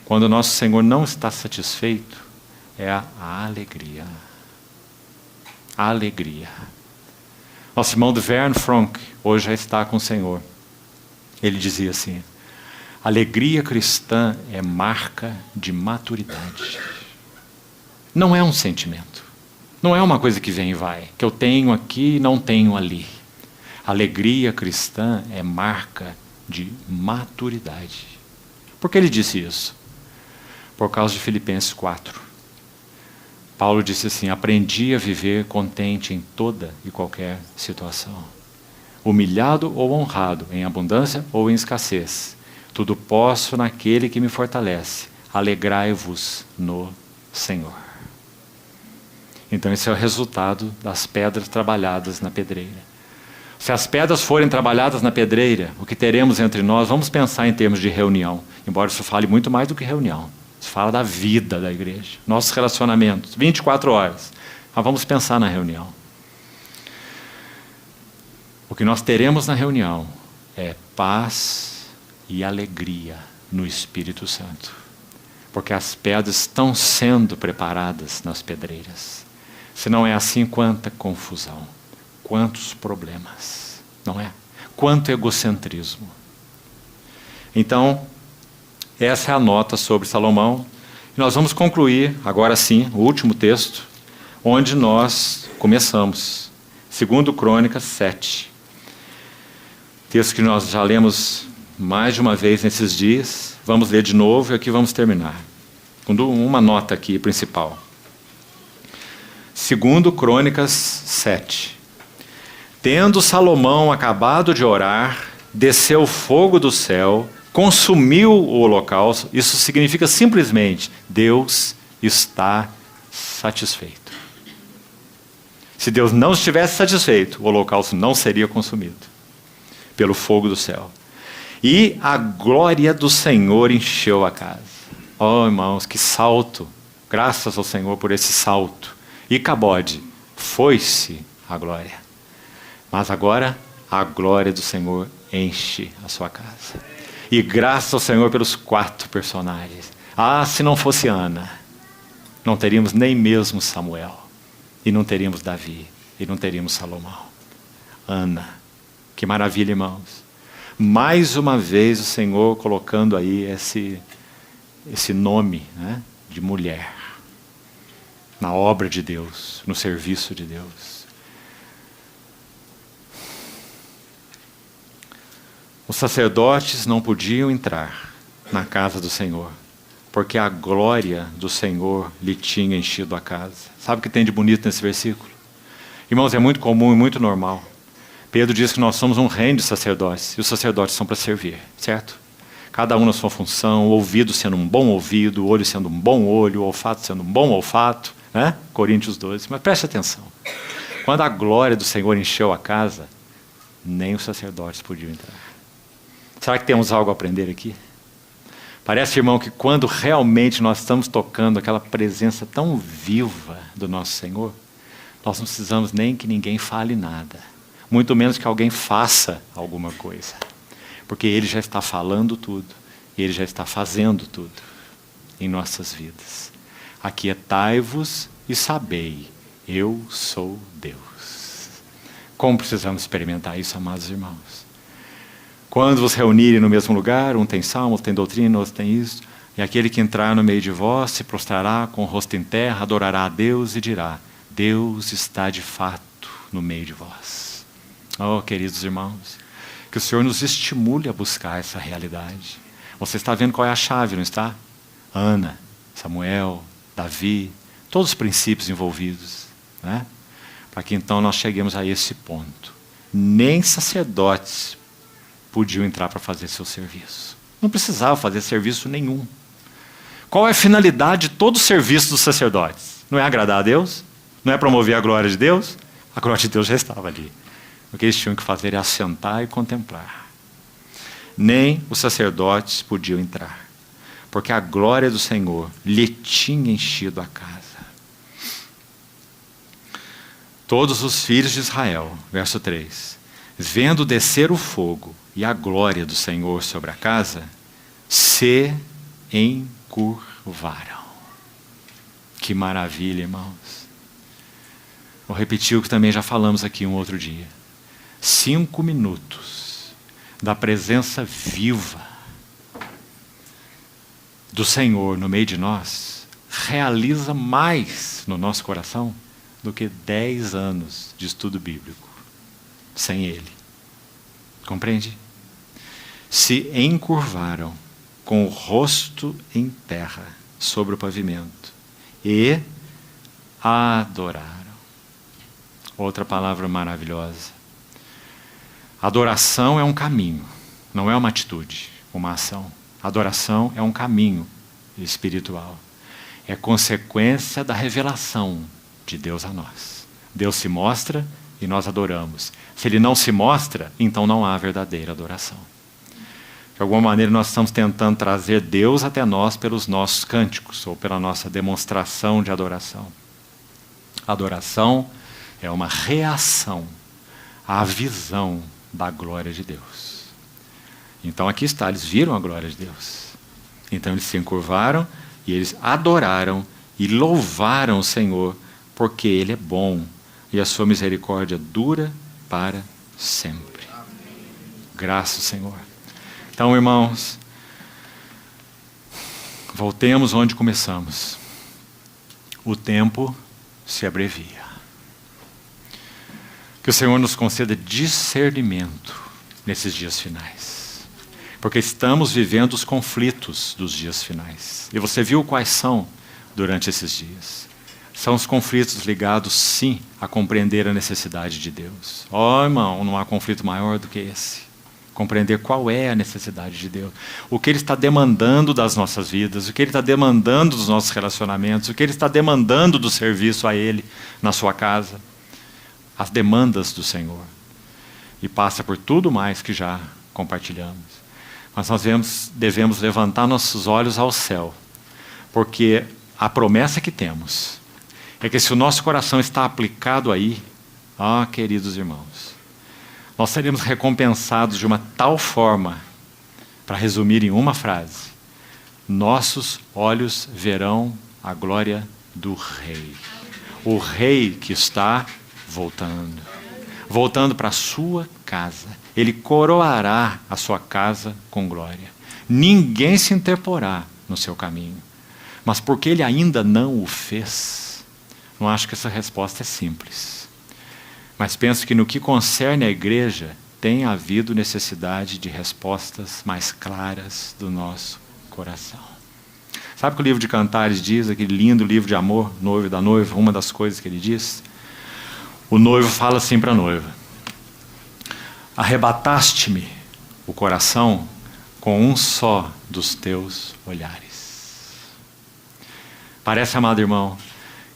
quando o nosso Senhor não está satisfeito, é a alegria. A alegria. Nosso irmão Vern Frank, hoje já está com o Senhor. Ele dizia assim: alegria cristã é marca de maturidade. Não é um sentimento. Não é uma coisa que vem e vai, que eu tenho aqui e não tenho ali. Alegria cristã é marca de maturidade. Por que ele disse isso? Por causa de Filipenses 4. Paulo disse assim: aprendi a viver contente em toda e qualquer situação. Humilhado ou honrado, em abundância ou em escassez. Tudo posso naquele que me fortalece. Alegrai-vos no Senhor. Então esse é o resultado das pedras trabalhadas na pedreira. Se as pedras forem trabalhadas na pedreira, o que teremos entre nós, vamos pensar em termos de reunião. Embora isso fale muito mais do que reunião. Isso fala da vida da igreja, nossos relacionamentos, 24 horas. Mas vamos pensar na reunião. O que nós teremos na reunião é paz e alegria no Espírito Santo. Porque as pedras estão sendo preparadas nas pedreiras. Se não é assim, quanta confusão, quantos problemas, não é? Quanto egocentrismo. Então, essa é a nota sobre Salomão. E nós vamos concluir, agora sim, o último texto, onde nós começamos. 2 Crônicas 7. Texto que nós já lemos mais de uma vez nesses dias. Vamos ler de novo e aqui vamos terminar. Com uma nota aqui principal. 2 Crônicas 7. Tendo Salomão acabado de orar, desceu fogo do céu, consumiu o holocausto. Isso significa simplesmente: Deus está satisfeito. Se Deus não estivesse satisfeito, o holocausto não seria consumido pelo fogo do céu. E a glória do Senhor encheu a casa. Oh, irmãos, que salto! Graças ao Senhor por esse salto. E Cabode, foi-se a glória. Mas agora a glória do Senhor enche a sua casa. E graças ao Senhor pelos 4 personagens. Ah, se não fosse Ana, não teríamos nem mesmo Samuel. E não teríamos Davi. E não teríamos Salomão. Ana, que maravilha, irmãos. Mais uma vez o Senhor colocando aí esse nome, né, de mulher. Na obra de Deus, no serviço de Deus. Os sacerdotes não podiam entrar na casa do Senhor, porque a glória do Senhor lhe tinha enchido a casa. Sabe o que tem de bonito nesse versículo? Irmãos, é muito comum e muito normal. Pedro diz que nós somos um reino de sacerdotes, e os sacerdotes são para servir, certo? Cada um na sua função, o ouvido sendo um bom ouvido, o olho sendo um bom olho, o olfato sendo um bom olfato, né? Coríntios 12. Mas preste atenção. Quando a glória do Senhor encheu a casa, nem os sacerdotes podiam entrar. Será que temos algo a aprender aqui? Parece, irmão, que quando realmente nós estamos tocando aquela presença tão viva do nosso Senhor, nós não precisamos nem que ninguém fale nada. Muito menos que alguém faça alguma coisa. Porque Ele já está falando tudo. E Ele já está fazendo tudo em nossas vidas. Aquietai-vos e sabei Eu sou Deus. Como precisamos experimentar isso, amados irmãos? Quando vos reunirem no mesmo lugar, um tem salmo, outro tem doutrina, outro tem isso, e aquele que entrar no meio de vós se prostrará com o rosto em terra, adorará a Deus e dirá: Deus está de fato no meio de vós. Oh, queridos irmãos, que o Senhor nos estimule a buscar essa realidade. Você está vendo qual é a chave, não está? Ana, Samuel, Davi, todos os princípios envolvidos, né? Para que então nós cheguemos a esse ponto. Nem sacerdotes podiam entrar para fazer seu serviço. Não precisava fazer serviço nenhum. Qual é a finalidade de todo o serviço dos sacerdotes? Não é agradar a Deus? Não é promover a glória de Deus? A glória de Deus já estava ali. O que eles tinham que fazer é assentar e contemplar. Nem os sacerdotes podiam entrar, porque a glória do Senhor lhe tinha enchido a casa. Todos os filhos de Israel, verso 3, vendo descer o fogo e a glória do Senhor sobre a casa, se encurvaram. Que maravilha, irmãos. Vou repetir o que também já falamos aqui um outro dia. 5 minutos da presença viva do Senhor no meio de nós realiza mais no nosso coração do que 10 anos de estudo bíblico sem Ele. Compreende? Se encurvaram com o rosto em terra sobre o pavimento e adoraram. Outra palavra maravilhosa. Adoração é um caminho, não é uma atitude, uma ação. Adoração é um caminho espiritual. É consequência da revelação de Deus a nós. Deus se mostra e nós adoramos. Se Ele não se mostra, então não há verdadeira adoração. De alguma maneira nós estamos tentando trazer Deus até nós pelos nossos cânticos ou pela nossa demonstração de adoração. Adoração é uma reação à visão da glória de Deus. Então aqui está, eles viram a glória de Deus. Então eles se encurvaram e eles adoraram e louvaram o Senhor, porque Ele é bom e a sua misericórdia dura para sempre. Graças ao Senhor. Então, irmãos, voltemos onde começamos. O tempo se abrevia. Que o Senhor nos conceda discernimento nesses dias finais. Porque estamos vivendo os conflitos dos dias finais. E você viu quais são durante esses dias. São os conflitos ligados, sim, a compreender a necessidade de Deus. Oh, irmão, não há conflito maior do que esse. Compreender qual é a necessidade de Deus. O que Ele está demandando das nossas vidas, o que Ele está demandando dos nossos relacionamentos, o que Ele está demandando do serviço a Ele na sua casa. As demandas do Senhor. E passa por tudo mais que já compartilhamos. Mas nós devemos levantar nossos olhos ao céu. Porque a promessa que temos é que se o nosso coração está aplicado aí, queridos irmãos, nós seremos recompensados de uma tal forma, para resumir em uma frase: nossos olhos verão a glória do Rei. O Rei que está voltando para a sua casa. Ele coroará a sua casa com glória. Ninguém se interporá no seu caminho. Mas porque Ele ainda não o fez, não acho que essa resposta é simples. Mas penso que no que concerne a igreja, tem havido necessidade de respostas mais claras do nosso coração. Sabe o que o livro de Cantares diz, aquele lindo livro de amor, noivo da noiva, uma das coisas que ele diz? O noivo fala assim para a noiva: arrebataste-me o coração com um só dos teus olhares. Parece, amado irmão,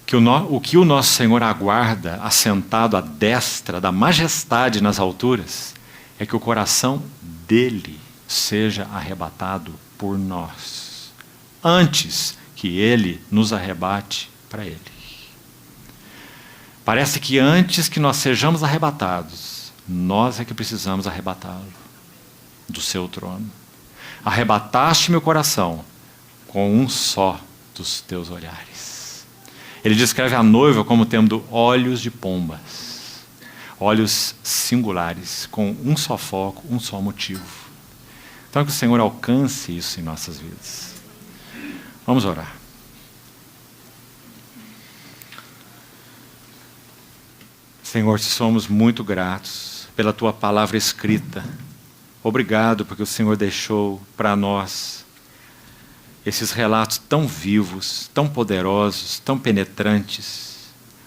que o que o nosso Senhor aguarda, assentado à destra da majestade nas alturas, é que o coração dele seja arrebatado por nós, antes que ele nos arrebate para ele. Parece que antes que nós sejamos arrebatados, nós é que precisamos arrebatá-lo do seu trono. Arrebataste meu coração com um só dos teus olhares. Ele descreve a noiva como tendo olhos de pombas, olhos singulares, com um só foco, um só motivo. Então que o Senhor alcance isso em nossas vidas. Vamos orar. Senhor, te somos muito gratos pela Tua palavra escrita. Obrigado porque o Senhor deixou para nós esses relatos tão vivos, tão poderosos, tão penetrantes.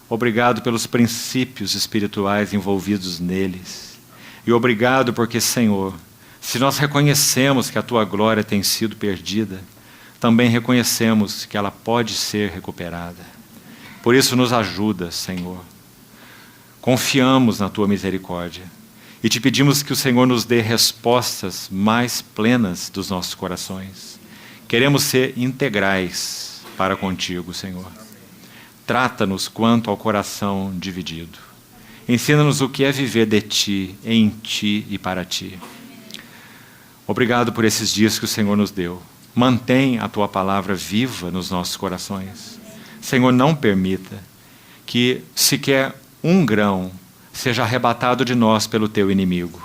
Obrigado pelos princípios espirituais envolvidos neles. E obrigado porque, Senhor, se nós reconhecemos que a Tua glória tem sido perdida, também reconhecemos que ela pode ser recuperada. Por isso nos ajuda, Senhor. Confiamos na Tua misericórdia e te pedimos que o Senhor nos dê respostas mais plenas dos nossos corações. Queremos ser integrais para contigo, Senhor. Trata-nos quanto ao coração dividido. Ensina-nos o que é viver de Ti, em Ti e para Ti. Obrigado por esses dias que o Senhor nos deu. Mantém a Tua palavra viva nos nossos corações. Senhor, não permita que sequer um grão seja arrebatado de nós pelo Teu inimigo.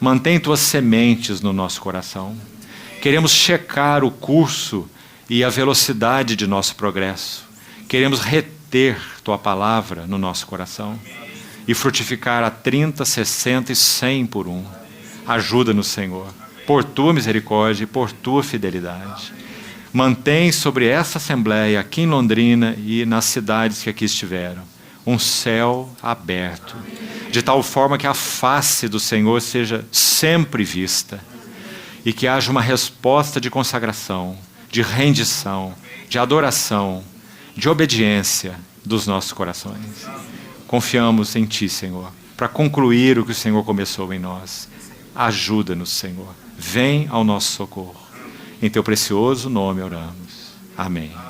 Mantém Tuas sementes no nosso coração. Queremos checar o curso e a velocidade de nosso progresso. Queremos reter Tua palavra no nosso coração e frutificar a 30, 60 e 100 por um. Ajuda-nos, Senhor, por Tua misericórdia e por Tua fidelidade. Mantém sobre essa Assembleia aqui em Londrina e nas cidades que aqui estiveram um céu aberto, de tal forma que a face do Senhor seja sempre vista e que haja uma resposta de consagração, de rendição, de adoração, de obediência dos nossos corações. Confiamos em Ti, Senhor, para concluir o que o Senhor começou em nós. Ajuda-nos, Senhor. Vem ao nosso socorro. Em Teu precioso nome oramos. Amém.